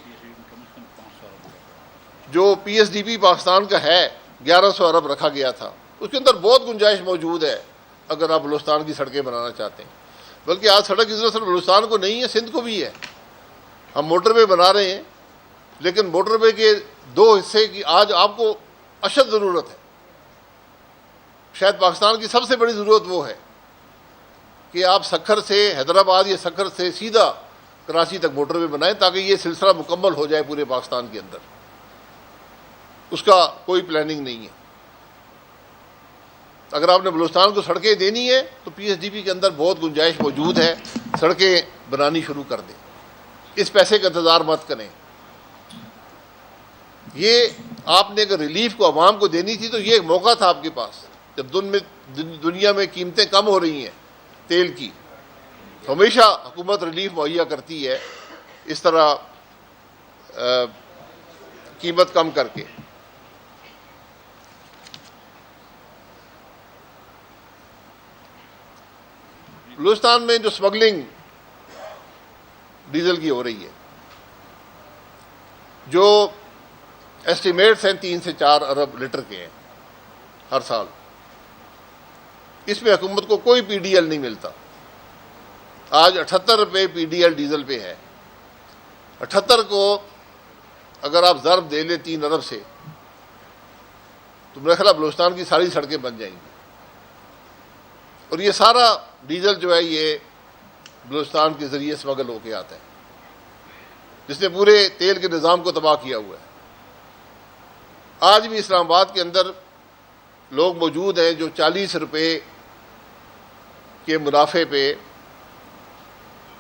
جو P S D P Pakistan کا ہے 1100 ارب رکھا گیا تھا، اس کے اندر بہت گنجائش موجود ہے اگر آپ بلوچستان کی سڑکیں بنانا چاہتے ہیں۔ بلکہ آج سڑک کی ضرورت صرف بلوچستان کو نہیں ہے، سندھ کو بھی ہے۔ ہم موٹر وے بنا رہے ہیں، لیکن موٹر وے کے 2 حصے کی آج آپ کو اشد ضرورت ہے۔ شاید پاکستان کی سب سے بڑی ضرورت وہ ہے کہ آپ سکھر سے حیدرآباد یا سکھر سے سیدھا کراچی تک موٹر وے بنائیں تاکہ یہ سلسلہ مکمل ہو جائے پورے پاکستان کے اندر۔ اس کا کوئی پلاننگ نہیں ہے۔ اگر آپ نے بلوچستان کو سڑکیں دینی ہے تو پی ایس ڈی پی کے اندر بہت گنجائش موجود ہے، سڑکیں بنانی شروع کر دیں، اس پیسے کا انتظار مت کریں۔ یہ آپ نے اگر ریلیف کو عوام کو دینی تھی تو یہ ایک موقع تھا آپ کے پاس، جب دنیا میں قیمتیں کم ہو رہی ہیں تیل کی، ہمیشہ حکومت ریلیف مہیا کرتی ہے اس طرح قیمت کم کر کے۔ بلوچستان میں جو سمگلنگ ڈیزل کی ہو رہی ہے، جو ایسٹیمیٹس ہیں 3 سے 4 ارب لیٹر کے ہیں ہر سال، اس میں حکومت کو کوئی پی ڈی ایل نہیں ملتا۔ آج 78 روپے پی ڈی ایل ڈیزل پہ ہے۔ 78 کو اگر آپ ضرب دے لیں 3 ارب سے تو میرا خیال بلوچستان کی ساری سڑکیں بن جائیں گی۔ اور یہ سارا ڈیزل جو ہے یہ بلوچستان کے ذریعے سمگل ہو کے آتا ہے، جس نے پورے تیل کے نظام کو تباہ کیا ہوا ہے۔ آج بھی اسلام آباد کے اندر لوگ موجود ہیں جو 40 روپے کے منافع پہ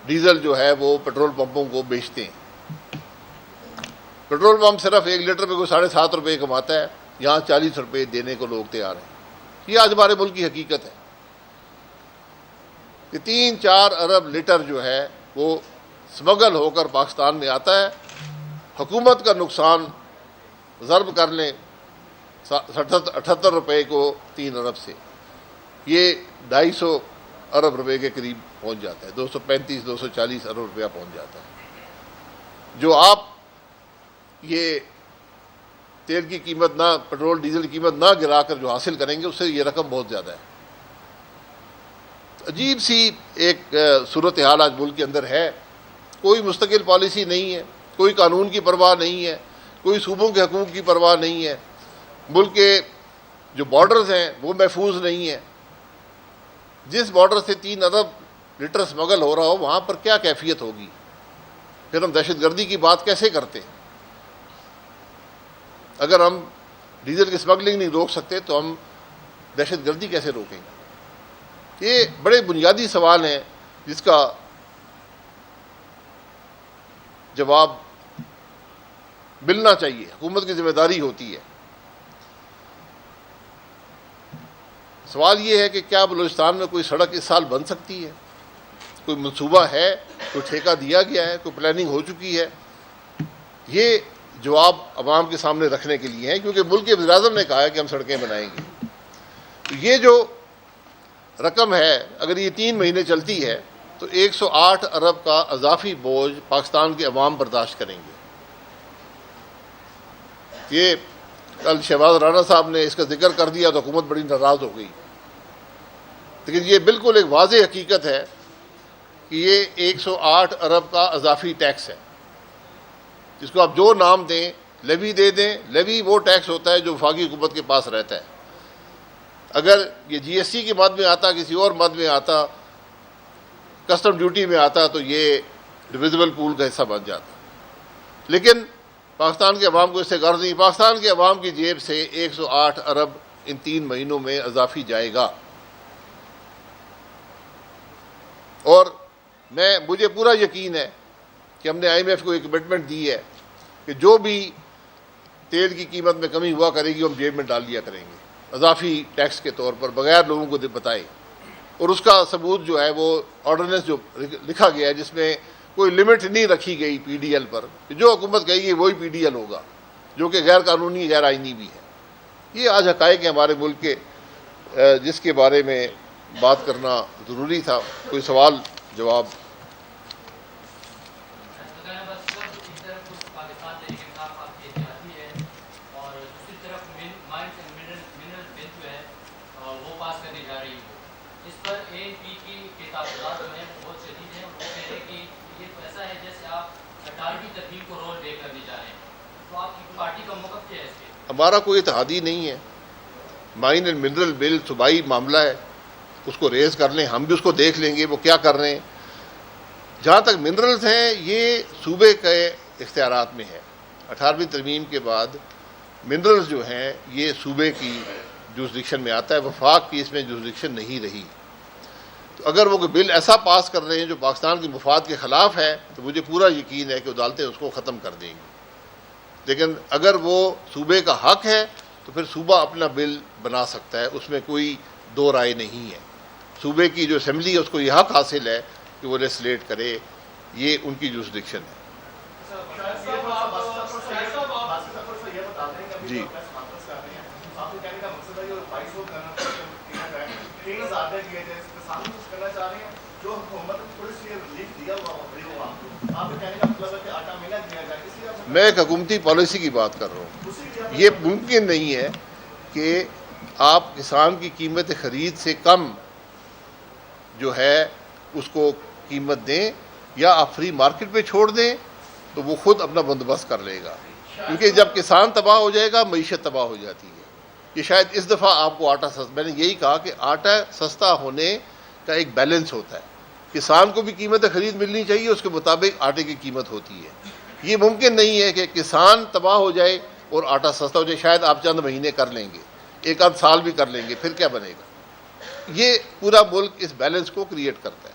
ڈیزل جو ہے وہ پیٹرول پمپوں کو بیچتے ہیں۔ پیٹرول پمپ صرف 1 لیٹر پہ کوئی 7.5 روپے کماتا ہے، یہاں 40 روپے دینے کو لوگ تیار ہیں۔ یہ آج ہمارے ملک کی حقیقت ہے کہ 3-4 ارب لیٹر جو ہے وہ سمگل ہو کر پاکستان میں آتا ہے۔ حکومت کا نقصان ضرب کر لیں 78 روپے کو 3 ارب سے، یہ 250 ارب روپے کے قریب پہنچ جاتا ہے، 235-240 ارب روپیہ پہنچ جاتا ہے، جو آپ یہ تیل کی قیمت نہ، پیٹرول ڈیزل کی قیمت نہ گرا کر جو حاصل کریں گے اس سے یہ رقم بہت زیادہ ہے۔ عجیب سی ایک صورتحال آج ملک کے اندر ہے، کوئی مستقل پالیسی نہیں ہے، کوئی قانون کی پرواہ نہیں ہے، کوئی صوبوں کے حقوق کی پرواہ نہیں ہے، ملک کے جو بارڈرز ہیں وہ محفوظ نہیں ہیں۔ جس بارڈر سے 3 ارب لیٹر اسمگل ہو رہا ہو وہاں پر کیا کیفیت ہوگی؟ پھر ہم دہشت گردی کی بات کیسے کرتے ہیں؟ اگر ہم ڈیزل کی اسمگلنگ نہیں روک سکتے تو ہم دہشت گردی کیسے روکیں گے؟ یہ بڑے بنیادی سوال ہیں جس کا جواب ملنا چاہیے، حکومت کی ذمہ داری ہوتی ہے۔ سوال یہ ہے کہ کیا بلوچستان میں کوئی سڑک اس سال بن سکتی ہے؟ کوئی منصوبہ ہے، کوئی ٹھیکہ دیا گیا ہے، کوئی پلاننگ ہو چکی ہے؟ یہ جواب عوام کے سامنے رکھنے کے لیے ہے، کیونکہ ملک کے وزیراعظم نے کہا ہے کہ ہم سڑکیں بنائیں گے۔ تو یہ جو رقم ہے اگر یہ 3 مہینے چلتی ہے تو 108 ارب کا اضافی بوجھ پاکستان کے عوام برداشت کریں گے۔ یہ کل شہباز رانا صاحب نے اس کا ذکر کر دیا تو حکومت بڑی ناراض ہو گئی، لیکن یہ بالکل ایک واضح حقیقت ہے کہ یہ 108 ارب کا اضافی ٹیکس ہے، جس کو آپ جو نام دیں، لیوی دے دیں۔ لیوی وہ ٹیکس ہوتا ہے جو وفاقی حکومت کے پاس رہتا ہے۔ اگر یہ جی ایس ٹی کے مد میں آتا، کسی اور مد میں آتا، کسٹم ڈیوٹی میں آتا تو یہ ڈویزبل پول کا حصہ بن جاتا، لیکن پاکستان کے عوام کو اس سے غرض نہیں۔ پاکستان کے عوام کی جیب سے 108 ارب ان 3 مہینوں میں اضافی جائے گا، اور مجھے پورا یقین ہے کہ ہم نے آئی ایم ایف کو ایک کمٹمنٹ دی ہے کہ جو بھی تیل کی قیمت میں کمی ہوا کرے گی ہم جیب میں ڈال لیا کریں گے اضافی ٹیکس کے طور پر، بغیر لوگوں کو بتائے۔ اور اس کا ثبوت جو ہے وہ آرڈیننس جو لکھا گیا ہے جس میں کوئی لمٹ نہیں رکھی گئی پی ڈی ایل پر، جو حکومت کہے گی وہی پی ڈی ایل ہوگا، جو کہ غیر قانونی غیر آئینی بھی ہے۔ یہ آج حقائق ہیں ہمارے ملک کے، جس کے بارے میں بات کرنا ضروری تھا۔ کوئی سوال جواب؟ ہمارا کوئی اتحادی نہیں ہے، مائن اینڈ منرل بل صوبائی معاملہ ہے، اس کو ریز کر لیں، ہم بھی اس کو دیکھ لیں گے وہ کیا کر رہے ہیں۔ جہاں تک منرلز ہیں یہ صوبے کے اختیارات میں ہے۔ 18ویں ترمیم کے بعد منرلز جو ہیں یہ صوبے کی جورسڈکشن میں آتا ہے، وفاق کی اس میں جورسڈکشن نہیں رہی۔ تو اگر وہ کوئی بل ایسا پاس کر رہے ہیں جو پاکستان کے مفاد کے خلاف ہے تو مجھے پورا یقین ہے کہ عدالتیں اس کو ختم کر دیں گی، لیکن اگر وہ صوبے کا حق ہے تو پھر صوبہ اپنا بل بنا سکتا ہے، اس میں کوئی دو رائے نہیں ہے۔ صوبے کی جو اسمبلی ہے اس کو یہ حق حاصل ہے کہ وہ لیجسلیٹ کرے، یہ ان کی جورسڈکشن ہے۔ جی میں ایک حکومتی پالیسی کی بات کر رہا ہوں۔ یہ ممکن نہیں ہے کہ آپ کسان کی قیمت خرید سے کم جو ہے اس کو قیمت دیں، یا آپ فری مارکیٹ پہ چھوڑ دیں تو وہ خود اپنا بندوبست کر لے گا، کیونکہ جب کسان تباہ ہو جائے گا معیشت تباہ ہو جاتی ہے۔ یہ شاید اس دفعہ آپ کو آٹا سستا، میں نے یہی کہا کہ آٹا سستا ہونے کا ایک بیلنس ہوتا ہے، کسان کو بھی قیمت خرید ملنی چاہیے، اس کے مطابق آٹے کی قیمت ہوتی ہے۔ یہ ممکن نہیں ہے کہ کسان تباہ ہو جائے اور آٹا سستا ہو جائے۔ شاید آپ چند مہینے کر لیں گے، 1 آدھ سال بھی کر لیں گے، پھر کیا بنے گا؟ یہ پورا ملک اس بیلنس کو کریٹ کرتا ہے۔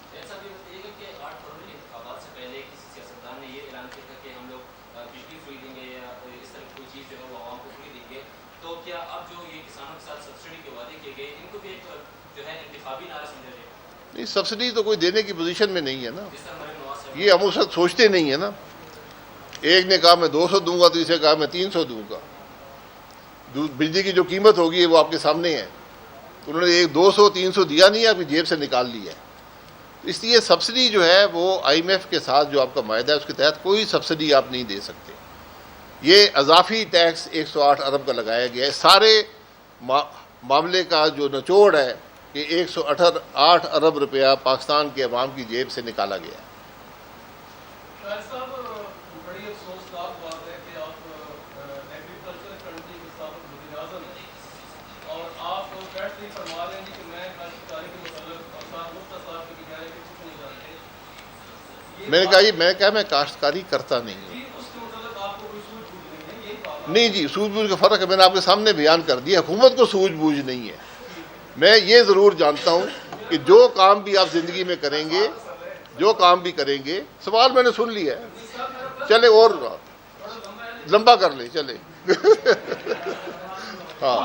نہیں، سبسڈی تو کوئی دینے کی پوزیشن میں نہیں ہے نا، یہ ہم اس وقت سوچتے نہیں ہیں نا۔ ایک نے کہا میں 200 دوں گا، تیسرے کہا میں 300 دوں گا۔ بجلی کی جو قیمت ہوگی وہ آپ کے سامنے ہے، انہوں نے ایک 200 300 دیا نہیں، آپ کی جیب سے نکال لیا ہے۔ اس لیے سبسڈی جو ہے وہ آئی ایم ایف کے ساتھ جو آپ کا معاہدہ ہے اس کے تحت کوئی سبسڈی آپ نہیں دے سکتے۔ یہ اضافی ٹیکس 108 ارب کا لگایا گیا ہے. سارے معاملے کا جو نچوڑ ہے کہ 108 ارب روپیہ پاکستان کے عوام کی جیب سے نکالا گیا ہے. شاہد صاحب بڑی افسوسناک بات ہے کہ آپ ایگریکلچر کنٹری کے سابق وزیر اعظم ہیں اور آپ بیٹھ نہیں فرما رہے ہیں کہ میں کاشتکاری کے متعلق افسر مفتی صاحب کے بھی کہہ رہے کہ کچھ نہیں جانتے. میں نے کہا میں کاشتکاری کرتا نہیں ہوں. جی اس کے متعلق آپ کو کوئی سوچ بوجھ نہیں ہے، یہی بات نہیں جی، سوجھ بوجھ کا فرق ہے، میں نے آپ کے سامنے بیان کر دیا. حکومت کو سوجھ بوجھ نہیں ہے. میں یہ ضرور جانتا ہوں کہ جو کام بھی آپ زندگی میں کریں گے، جو کام بھی کریں گے، سوال میں نے سن لیا ہے، چلے اور لمبا کر لیں چلے. ہاں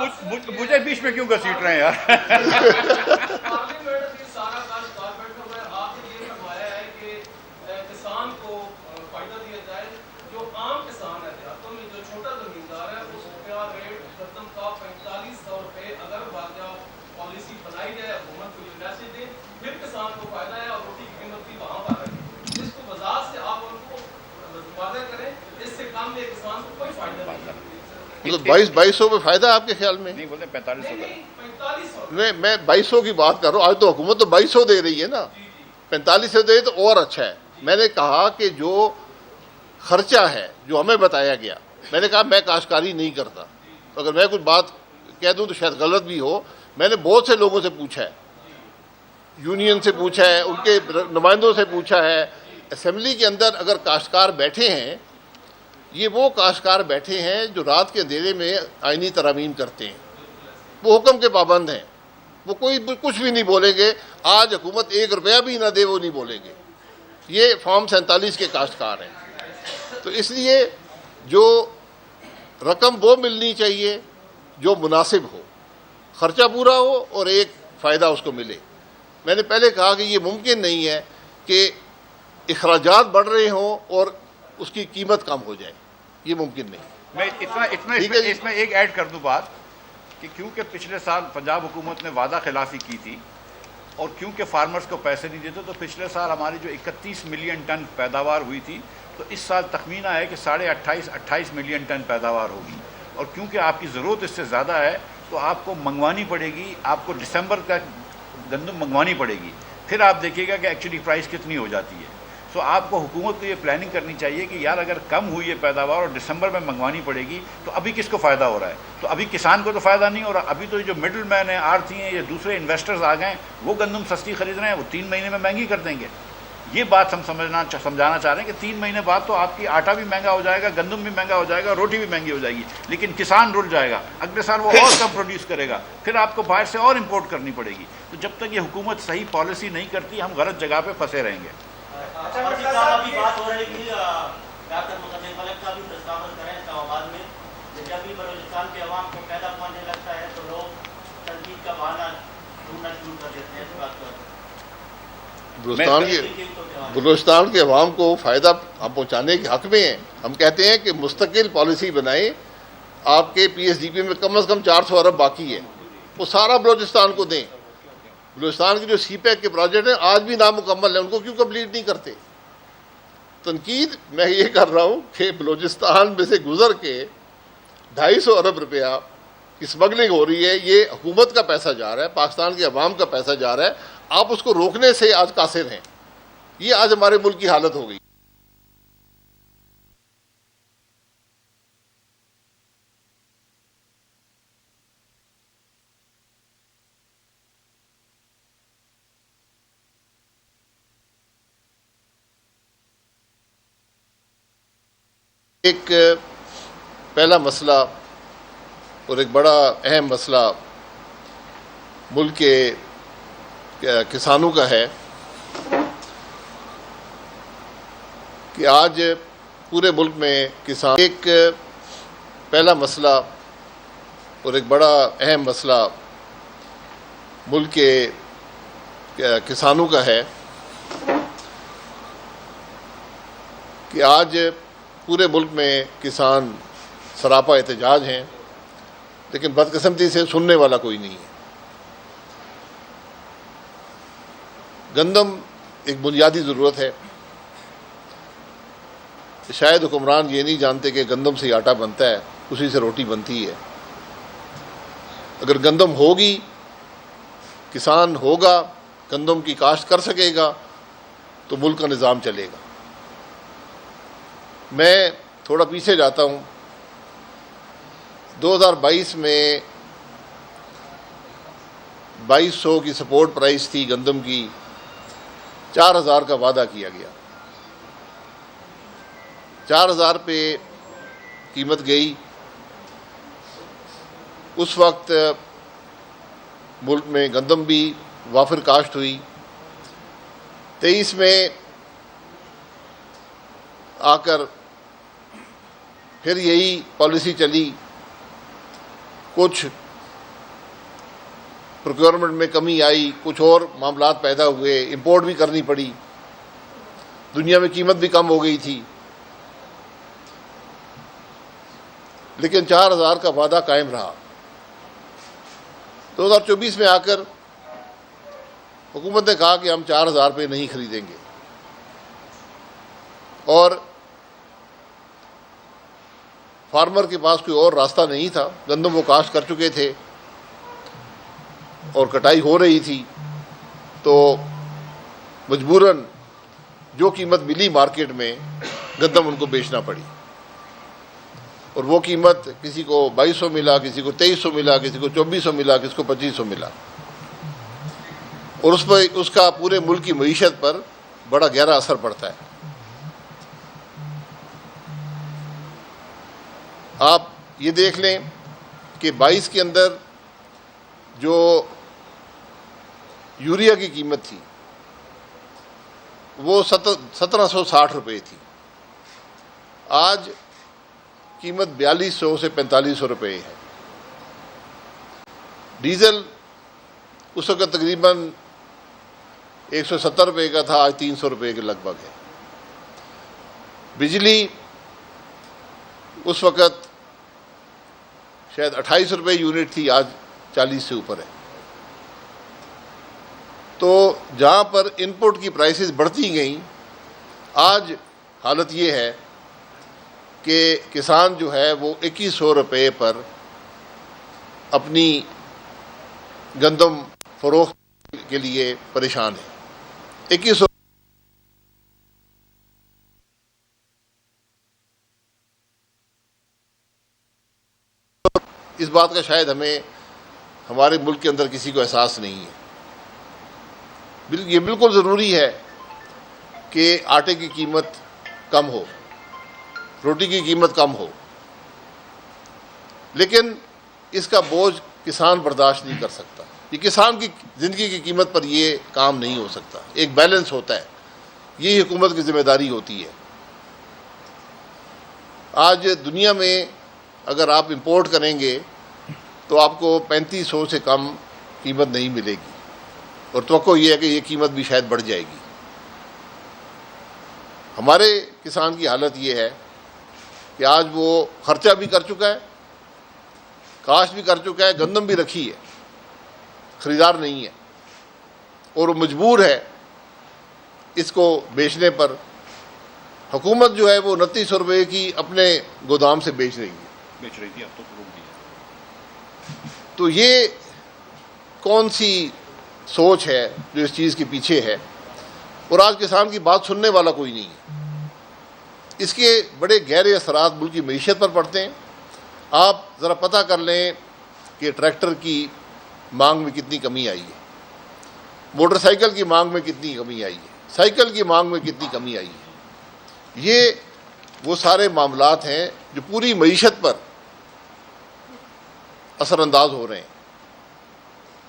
مجھے بیچ میں کیوں گھسیٹ رہے ہیں یار؟ پارلیمنٹ میں سارا کاشتکار بیٹھا ہوا ہے. آپ نے یہ فرمایا ہے کہ کسان کو فائدہ دیا جائے. جو عام کسان ہے دیہاتوں میں جو چھوٹا زمیندار ہے اس کا ریٹ گندم کا 4500 روپے اگر واقعہ پالیسی بنائی جائے، حکومت کو یہ میسج دے پھر کسان کو فائدہ ہے اور روٹی کی قیمت بھی وہاں پر رہے. اس کو وضاحت سے آپ ان کو واضح کریں، اس سے کام میں کسان کو کوئی فائدہ نہیں ہے. 2200 میں فائدہ ہے آپ کے خیال میں؟ نہیں بولتے 4500 کا. 4500 میں 2200 کی بات کر رہا ہوں. آج تو حکومت تو 2200 دے رہی ہے نا. 4500 دے تو اور اچھا ہے. میں نے کہا کہ جو خرچہ ہے جو ہمیں بتایا گیا، میں نے کہا میں کاشتکاری نہیں کرتا. اگر میں کچھ بات کہہ دوں تو شاید غلط بھی ہو. میں نے بہت سے لوگوں سے پوچھا ہے، یونین سے پوچھا ہے، ان کے نمائندوں سے پوچھا ہے. اسمبلی کے اندر اگر کاشتکار بیٹھے ہیں، یہ وہ کاشتکار بیٹھے ہیں جو رات کے اندھیرے میں آئینی ترامیم کرتے ہیں، وہ حکم کے پابند ہیں، وہ کوئی کچھ بھی نہیں بولیں گے. آج حکومت 1 روپیہ بھی نہ دے وہ نہیں بولیں گے. یہ فارم 47 کے کاشتکار ہیں. تو اس لیے جو رقم وہ ملنی چاہیے جو مناسب ہو، خرچہ پورا ہو اور ایک فائدہ اس کو ملے. میں نے پہلے کہا کہ یہ ممکن نہیں ہے کہ اخراجات بڑھ رہے ہوں اور اس کی قیمت کم ہو جائے. یہ ممکن نہیں. میں اس میں ایک ایڈ کر دوں بات کہ کیونکہ پچھلے سال پنجاب حکومت نے وعدہ خلافی کی تھی اور کیونکہ فارمرز کو پیسے نہیں دیتے تو پچھلے سال ہماری جو 31 ملین ٹن پیداوار ہوئی تھی تو اس سال تخمینہ ہے کہ 28.5 ملین ٹن پیداوار ہوگی. اور کیونکہ آپ کی ضرورت اس سے زیادہ ہے تو آپ کو منگوانی پڑے گی، آپ کو دسمبر کا گندم منگوانی پڑے گی. پھر آپ دیکھیے گا کہ ایکچولی پرائس کتنی ہو جاتی ہے. تو آپ کو حکومت کو یہ پلاننگ کرنی چاہیے کہ یار اگر کم ہوئی ہے پیداوار اور دسمبر میں منگوانی پڑے گی تو ابھی کس کو فائدہ ہو رہا ہے؟ تو ابھی کسان کو تو فائدہ نہیں ہو رہا. ابھی تو جو مڈل مین ہیں، آڑتی ہیں یا دوسرے انویسٹرز آ گئے ہیں، وہ گندم سستی خرید رہے ہیں، وہ 3 مہینے میں مہنگی کر دیں گے. یہ بات ہم سمجھانا چاہ رہے ہیں کہ 3 مہینے بعد تو آپ کی آٹا بھی مہنگا ہو جائے گا، گندم بھی مہنگا ہو جائے گا، روٹی بھی مہنگی ہو جائے گی، لیکن کسان رل جائے گا. اگلے سال وہ اور کم پروڈیوس کرے گا، پھر آپ کو باہر سے اور امپورٹ کرنی پڑے گی. تو جب تک یہ حکومت صحیح پالیسی نہیں کرتی ہم غلط جگہ پہ پھنسے رہیں گے. ابھی بات ہو رہی تھی ڈاکٹر مقدم ملک کا بھی استعمال کریں اسلام آباد میں، جب بھی بلوچستان کے عوام کو پیدا پہنچنے لگتا ہے تو لوگ تنقید کا بہانہ ڈھونڈنا شروع کر دیتے ہیں. اس بات پر بلوچستان کے عوام کو فائدہ ہم پہنچانے کے حق میں ہیں. ہم کہتے ہیں کہ مستقل پالیسی بنائیں. آپ کے پی ایس ڈی پی میں کم از کم 400 ارب باقی ہے، وہ سارا بلوچستان کو دیں. بلوچستان کے جو سی پیک کے پروجیکٹ ہیں آج بھی نامکمل ہیں، ان کو کیوں کمپلیٹ نہیں کرتے؟ تنقید میں یہ کر رہا ہوں کہ بلوچستان میں سے گزر کے 250 ارب روپیہ کی اسمگلنگ ہو رہی ہے. یہ حکومت کا پیسہ جا رہا ہے، پاکستان کے عوام کا پیسہ جا رہا ہے. آپ اس کو روکنے سے آج قاصر ہیں. یہ آج ہمارے ملک کی حالت ہو گئی. ایک پہلا مسئلہ اور ایک بڑا اہم مسئلہ ملک کے کسانوں کا ہے کہ آج پورے ملک میں کسان ایک پہلا مسئلہ اور ایک بڑا اہم مسئلہ ملک کے کسانوں کا ہے کہ آج پورے ملک میں کسان سراپا احتجاج ہیں، لیکن بدقسمتی سے سننے والا کوئی نہیں ہے. گندم ایک بنیادی ضرورت ہے. شاید حکمران یہ نہیں جانتے کہ گندم سے آٹا بنتا ہے، اسی سے روٹی بنتی ہے۔ اگر گندم ہوگی، کسان ہوگا، گندم کی کاشت کر سکے گا تو ملک کا نظام چلے گا۔ میں تھوڑا پیچھے جاتا ہوں۔ 2022 میں 2200 کی سپورٹ پرائس تھی گندم کی، 4000 کا وعدہ کیا گیا، 4000 پہ قیمت گئی۔ اس وقت ملک میں گندم بھی وافر کاشت ہوئی۔ 23 میں آ کر پھر یہی پالیسی چلی، کچھ پروکیورمنٹ میں کمی آئی، کچھ اور معاملات پیدا ہوئے، امپورٹ بھی کرنی پڑی، دنیا میں قیمت بھی کم ہو گئی تھی، لیکن 4000 کا وعدہ قائم رہا۔ 2024 میں آ کر حکومت نے کہا کہ ہم 4000 پہ نہیں خریدیں گے، اور فارمر کے پاس کوئی اور راستہ نہیں تھا، گندم وہ کاشت کر چکے تھے اور کٹائی ہو رہی تھی، تو مجبوراً جو قیمت ملی مارکیٹ میں گندم ان کو بیچنا پڑی، اور وہ قیمت کسی کو 2200 ملا، کسی کو 2300 ملا، کسی کو 2400 ملا، کسی کو 2500 ملا، اور اس کا پورے ملک کی معیشت پر بڑا گہرا اثر پڑتا ہے۔ آپ یہ دیکھ لیں کہ 22 کے اندر جو یوریا کی قیمت تھی وہ 1760 روپے تھی، آج قیمت 4200 سے 4500 روپے ہے۔ ڈیزل اس وقت تقریباً 170 روپے کا تھا، آج 300 روپے کے لگ بھگ ہے۔ بجلی اس وقت شاید 28 روپے یونٹ تھی، آج 40 سے اوپر ہے۔ تو جہاں پر ان پٹ کی پرائسز بڑھتی گئیں، آج حالت یہ ہے کہ کسان جو ہے وہ 2100 روپے پر اپنی گندم فروخت کے لیے پریشان ہے۔ 2100 اس بات کا شاید ہمارے ملک کے اندر کسی کو احساس نہیں ہے۔ یہ بالکل ضروری ہے کہ آٹے کی قیمت کم ہو، روٹی کی قیمت کم ہو، لیکن اس کا بوجھ کسان برداشت نہیں کر سکتا۔ یہ کسان کی زندگی کی قیمت پر یہ کام نہیں ہو سکتا، ایک بیلنس ہوتا ہے، یہی حکومت کی ذمہ داری ہوتی ہے۔ آج دنیا میں اگر آپ امپورٹ کریں گے تو آپ کو 3500 سے کم قیمت نہیں ملے گی، اور توقع یہ ہے کہ یہ قیمت بھی شاید بڑھ جائے گی۔ ہمارے کسان کی حالت یہ ہے کہ آج وہ خرچہ بھی کر چکا ہے، کاشت بھی کر چکا ہے، گندم بھی رکھی ہے، خریدار نہیں ہے، اور وہ مجبور ہے اس کو بیچنے پر۔ حکومت جو ہے وہ 2900 روپے کی اپنے گودام سے بیچ رہی تھی، اب تو روک دیا۔ تو یہ کون سی سوچ ہے جو اس چیز کے پیچھے ہے؟ اور آج کسان کی بات سننے والا کوئی نہیں ہے۔ اس کے بڑے گہرے اثرات ملک کی معیشت پر پڑتے ہیں۔ آپ ذرا پتہ کر لیں کہ ٹریکٹر کی مانگ میں کتنی کمی آئی ہے، موٹر سائیکل کی مانگ میں کتنی کمی آئی ہے، سائیکل کی مانگ میں کتنی کمی آئی ہے۔ یہ وہ سارے معاملات ہیں جو پوری معیشت پر اثر انداز ہو رہے ہیں،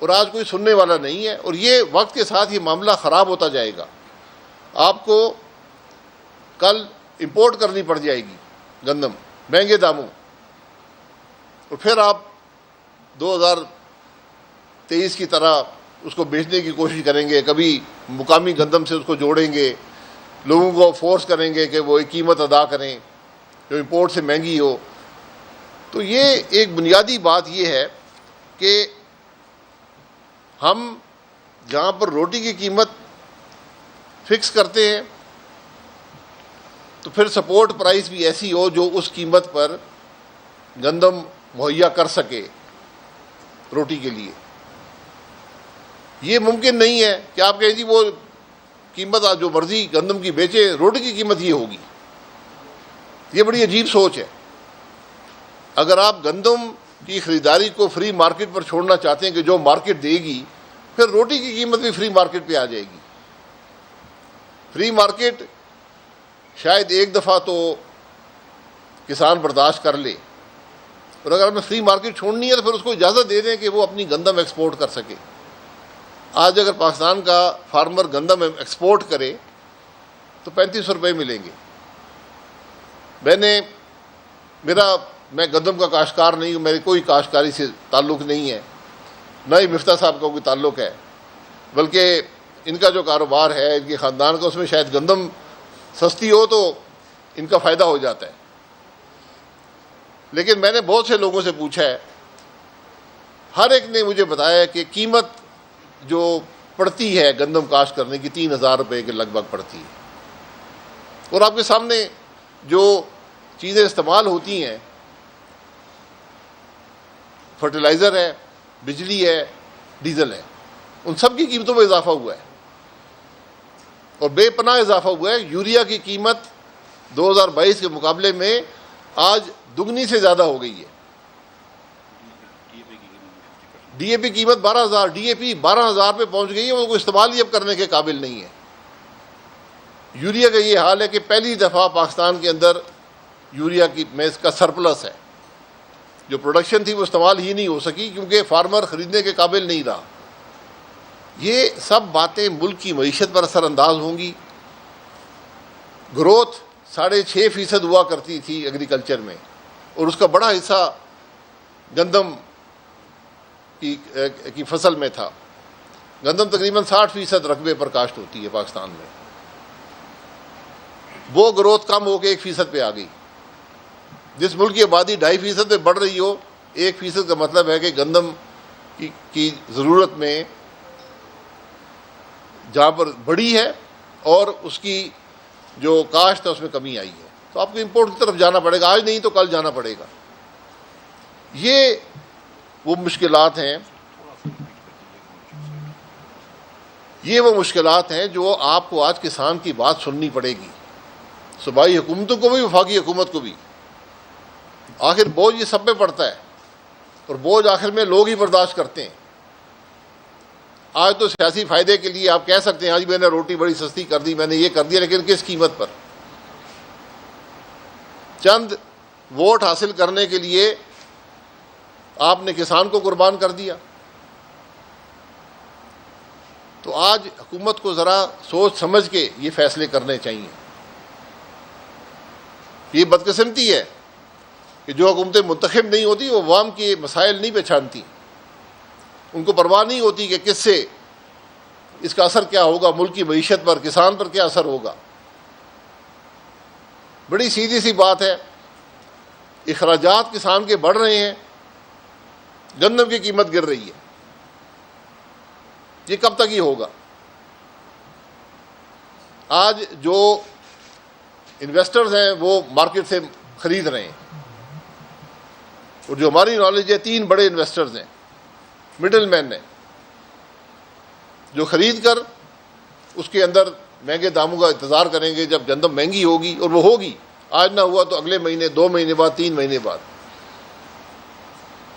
اور آج کوئی سننے والا نہیں ہے، اور یہ وقت کے ساتھ یہ معاملہ خراب ہوتا جائے گا۔ آپ کو کل امپورٹ کرنی پڑ جائے گی گندم مہنگے داموں، اور پھر آپ 2023 کی طرح اس کو بیچنے کی کوشش کریں گے، کبھی مقامی گندم سے اس کو جوڑیں گے، لوگوں کو فورس کریں گے کہ وہ ایک قیمت ادا کریں جو امپورٹ سے مہنگی ہو۔ تو یہ ایک بنیادی بات یہ ہے کہ ہم جہاں پر روٹی کی قیمت فکس کرتے ہیں تو پھر سپورٹ پرائس بھی ایسی ہو جو اس قیمت پر گندم مہیا کر سکے روٹی کے لیے. یہ ممکن نہیں ہے کہ آپ کہیں جی وہ قیمت جو مرضی گندم کی بیچے، روٹی کی قیمت یہ ہوگی. یہ بڑی عجیب سوچ ہے. اگر آپ گندم کی خریداری کو فری مارکیٹ پر چھوڑنا چاہتے ہیں کہ جو مارکیٹ دے گی، پھر روٹی کی قیمت بھی فری مارکیٹ پہ آ جائے گی. فری مارکیٹ شاید ایک دفعہ تو کسان برداشت کر لے، اور اگر ہمیں فری مارکیٹ چھوڑنی ہے تو پھر اس کو اجازت دے دیں کہ وہ اپنی گندم ایکسپورٹ کر سکے. آج اگر پاکستان کا فارمر گندم ایکسپورٹ کرے تو 3500 روپے ملیں گے. میں گندم کا کاشتکار نہیں ہوں، میرے کوئی کاشتکاری سے تعلق نہیں ہے، نہ ہی مفتاح صاحب کا کوئی تعلق ہے، بلکہ ان کا جو کاروبار ہے ان کے خاندان کا، اس میں شاید گندم سستی ہو تو ان کا فائدہ ہو جاتا ہے. لیکن میں نے بہت سے لوگوں سے پوچھا ہے، ہر ایک نے مجھے بتایا کہ قیمت جو پڑتی ہے گندم کاشت کرنے کی 3000 روپے کے لگ بھگ پڑتی ہے. اور آپ کے سامنے جو چیزیں استعمال ہوتی ہیں، فرٹیلائزر ہے، بجلی ہے، ڈیزل ہے، ان سب کی قیمتوں میں اضافہ ہوا ہے، اور بے پناہ اضافہ ہوا ہے. یوریا کی قیمت 2022 کے مقابلے میں آج دگنی سے زیادہ ہو گئی ہے. ڈی اے پی قیمت 12,000، ڈی اے پی 12,000 پہ پہنچ گئی ہے، وہ کوئی استعمال ہی اب کرنے کے قابل نہیں ہے. یوریا کا یہ حال ہے کہ پہلی دفعہ پاکستان کے اندر یوریا کی میں اس کا سرپلس ہے. جو پروڈکشن تھی وہ استعمال ہی نہیں ہو سکی کیونکہ فارمر خریدنے کے قابل نہیں رہا. یہ سب باتیں ملک کی معیشت پر اثر انداز ہوں گی. گروتھ 6.5% ہوا کرتی تھی ایگریکلچر میں، اور اس کا بڑا حصہ گندم کی فصل میں تھا. گندم تقریباً 60% رقبے پر کاشت ہوتی ہے پاکستان میں. وہ گروتھ کم ہو کے 1% پہ آ گئی. جس ملک کی آبادی 2.5% پہ بڑھ رہی ہو، 1% کا مطلب ہے کہ گندم کی ضرورت میں جہاں پر بڑی ہے اور اس کی جو کاشت ہے اس میں کمی آئی ہے، تو آپ کو امپورٹ کی طرف جانا پڑے گا. آج نہیں تو کل جانا پڑے گا. یہ وہ مشکلات ہیں جو آپ کو آج کسان کی بات سننی پڑے گی، صوبائی حکومتوں کو بھی، وفاقی حکومت کو بھی. آخر بوجھ یہ سب پہ پڑتا ہے، اور بوجھ آخر میں لوگ ہی برداشت کرتے ہیں. آج تو سیاسی فائدے کے لیے آپ کہہ سکتے ہیں آج میں نے روٹی بڑی سستی کر دی، میں نے یہ کر دیا، لیکن کس قیمت پر؟ چند ووٹ حاصل کرنے کے لیے آپ نے کسان کو قربان کر دیا. تو آج حکومت کو ذرا سوچ سمجھ کے یہ فیصلے کرنے چاہیے. یہ بدقسمتی ہے کہ جو حکومتیں منتخب نہیں ہوتی وہ عوام کے مسائل نہیں پہچانتی. ان کو پرواہ نہیں ہوتی کہ کس سے اس کا اثر کیا ہوگا، ملک کی معیشت پر، کسان پر کیا اثر ہوگا. بڑی سیدھی سی بات ہے، اخراجات کسان کے بڑھ رہے ہیں، گندم کی قیمت گر رہی ہے. یہ کب تک ہی ہوگا؟ آج جو انویسٹرز ہیں وہ مارکیٹ سے خرید رہے ہیں، اور جو ہماری نالج ہے 3 بڑے انویسٹرز ہیں، مڈل مین ہیں، جو خرید کر اس کے اندر مہنگے داموں کا انتظار کریں گے. جب گندم مہنگی ہوگی، اور وہ ہوگی، آج نہ ہوا تو اگلے مہینے، 2 مہینے بعد، 3 مہینے بعد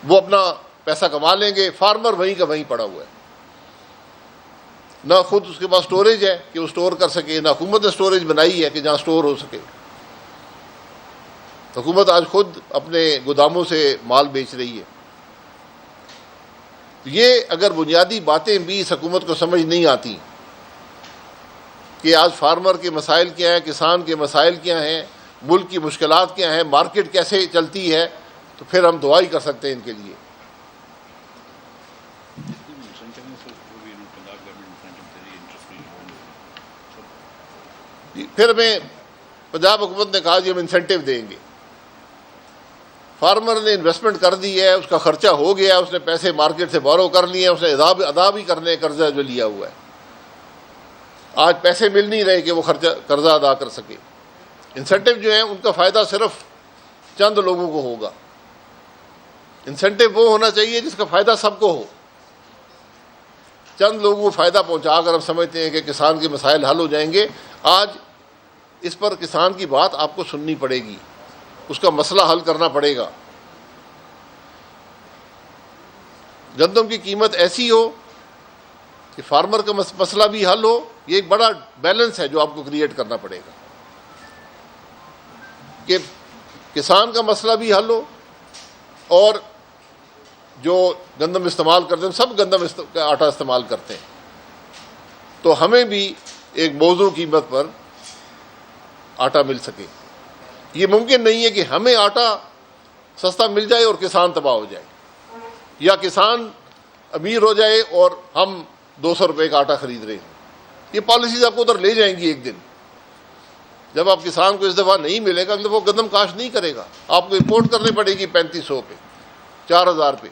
وہ اپنا پیسہ کما لیں گے. فارمر وہیں کا وہیں پڑا ہوا ہے، نہ خود اس کے پاس سٹوریج ہے کہ وہ سٹور کر سکے، نہ حکومت نے سٹوریج بنائی ہے کہ جہاں سٹور ہو سکے. حکومت آج خود اپنے گوداموں سے مال بیچ رہی ہے. یہ اگر بنیادی باتیں بھی اس حکومت کو سمجھ نہیں آتی کہ آج فارمر کے مسائل کیا ہیں، کسان کے مسائل کیا ہیں، ملک کی مشکلات کیا ہیں، مارکیٹ کیسے چلتی ہے، تو پھر ہم دعا ہی کر سکتے ہیں ان کے لیے. پھر ہمیں پنجاب حکومت نے کہا جی ہم انسینٹیو دیں گے. فارمر نے انویسٹمنٹ کر دی ہے، اس کا خرچہ ہو گیا، اس نے پیسے مارکیٹ سے بورو کر لیے ہیں، اس نے ادا بھی کرنے قرضہ جو لیا ہوا ہے. آج پیسے مل نہیں رہے کہ وہ قرضہ ادا کر سکے. انسینٹو جو ہیں ان کا فائدہ صرف چند لوگوں کو ہوگا. انسینٹو وہ ہونا چاہیے جس کا فائدہ سب کو ہو. چند لوگوں کو فائدہ پہنچا کر ہم سمجھتے ہیں کہ کسان کے مسائل حل ہو جائیں گے. آج اس پر کسان کی بات آپ کو سننی پڑے گی, اس کا مسئلہ حل کرنا پڑے گا. گندم کی قیمت ایسی ہو کہ فارمر کا مسئلہ بھی حل ہو. یہ ایک بڑا بیلنس ہے جو آپ کو کریٹ کرنا پڑے گا کہ کسان کا مسئلہ بھی حل ہو اور جو گندم استعمال کرتے ہیں سب گندم کا آٹا استعمال کرتے ہیں, تو ہمیں بھی ایک موزوں قیمت پر آٹا مل سکے. یہ ممکن نہیں ہے کہ ہمیں آٹا سستا مل جائے اور کسان تباہ ہو جائے, یا کسان امیر ہو جائے اور ہم 200 روپے کا آٹا خرید رہے ہیں. یہ پالیسیز آپ کو ادھر لے جائیں گی ایک دن. جب آپ کسان کو اس دفعہ نہیں ملے گا اگلی دفعہ وہ گندم کاشت نہیں کرے گا, آپ کو امپورٹ کرنی پڑے گی 3500 پہ, 4000 پہ.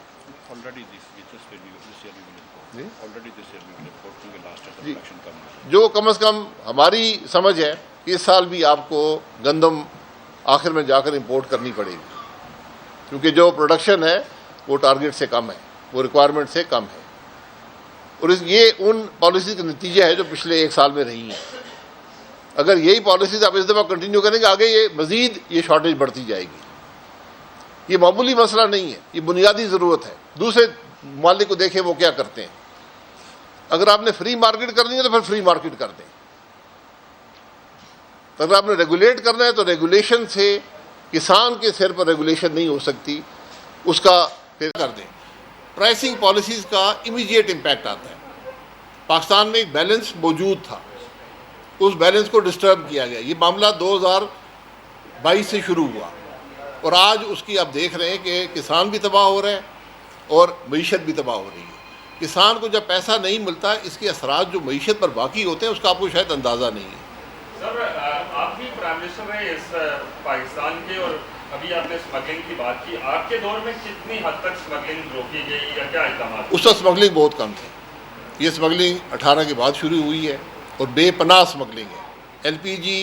جو کم از کم ہماری سمجھ ہے کہ اس سال بھی آپ کو گندم آخر میں جا کر امپورٹ کرنی پڑے گی, کیونکہ جو پروڈکشن ہے وہ ٹارگیٹ سے کم ہے, وہ ریکوائرمنٹ سے کم ہے. اور یہ ان پالیسیز کا نتیجہ ہے جو پچھلے ایک سال میں رہی ہیں. اگر یہی پالیسیز آپ اس دفعہ کنٹینیو کریں گے آگے یہ مزید یہ شارٹیج بڑھتی جائے گی. یہ معمولی مسئلہ نہیں ہے, یہ بنیادی ضرورت ہے. دوسرے ممالک کو دیکھیں وہ کیا کرتے ہیں. اگر آپ نے فری مارکیٹ کرنی ہے تو پھر فری مارکیٹ کر دیں. اگر آپ نے ریگولیٹ کرنا ہے تو ریگولیشن سے کسان کے سر پر ریگولیشن نہیں ہو سکتی, اس کا پھر کر دیں. پرائسنگ پالیسیز کا امیڈیٹ امپیکٹ آتا ہے. پاکستان میں ایک بیلنس موجود تھا, اس بیلنس کو ڈسٹرب کیا گیا. یہ معاملہ 2022 سے شروع ہوا اور آج اس کی آپ دیکھ رہے ہیں کہ کسان بھی تباہ ہو رہے ہیں اور معیشت بھی تباہ ہو رہی ہے. کسان کو جب پیسہ نہیں ملتا اس کے اثرات جو معیشت پر باقی ہوتے ہیں اس کا آپ کو شاید اندازہ نہیں ہے. سر آپ بھی پرائم منسٹر رہے اس پاکستان کے, اور ابھی آپ نے اسمگلنگ کی بات کی. آپ کے دور میں کتنی حد تک اسمگلنگ روکی گئی یا کیا اقدامات؟ اس وقت اسمگلنگ بہت کم تھی. یہ اسمگلنگ 18 کے بعد شروع ہوئی ہے اور بے پناہ اسمگلنگ ہے. ایل پی جی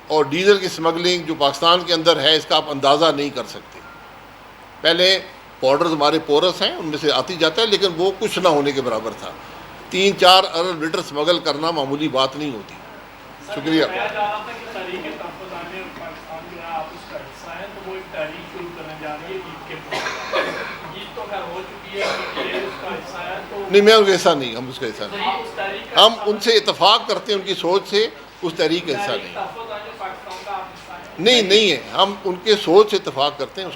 اور ڈیزل کی اسمگلنگ جو پاکستان کے اندر ہے اس کا آپ اندازہ نہیں کر سکتے. پہلے بارڈرز ہمارے پورس ہیں, ان میں سے آتی جاتا ہے, لیکن وہ کچھ نہ ہونے کے برابر تھا. 3-4 ارب لیٹر اسمگل کرنا معمولی بات نہیں ہوتی. شکریہ. نہیں, میں ان کا حصہ نہیں, ہم اس کا حصہ نہیں. ہم ان سے اتفاق کرتے ہیں, ان کی سوچ سے اس تحریک کا حصہ نہیں. نہیں ہے, ہم ان کے سوچ سے اتفاق کرتے ہیں.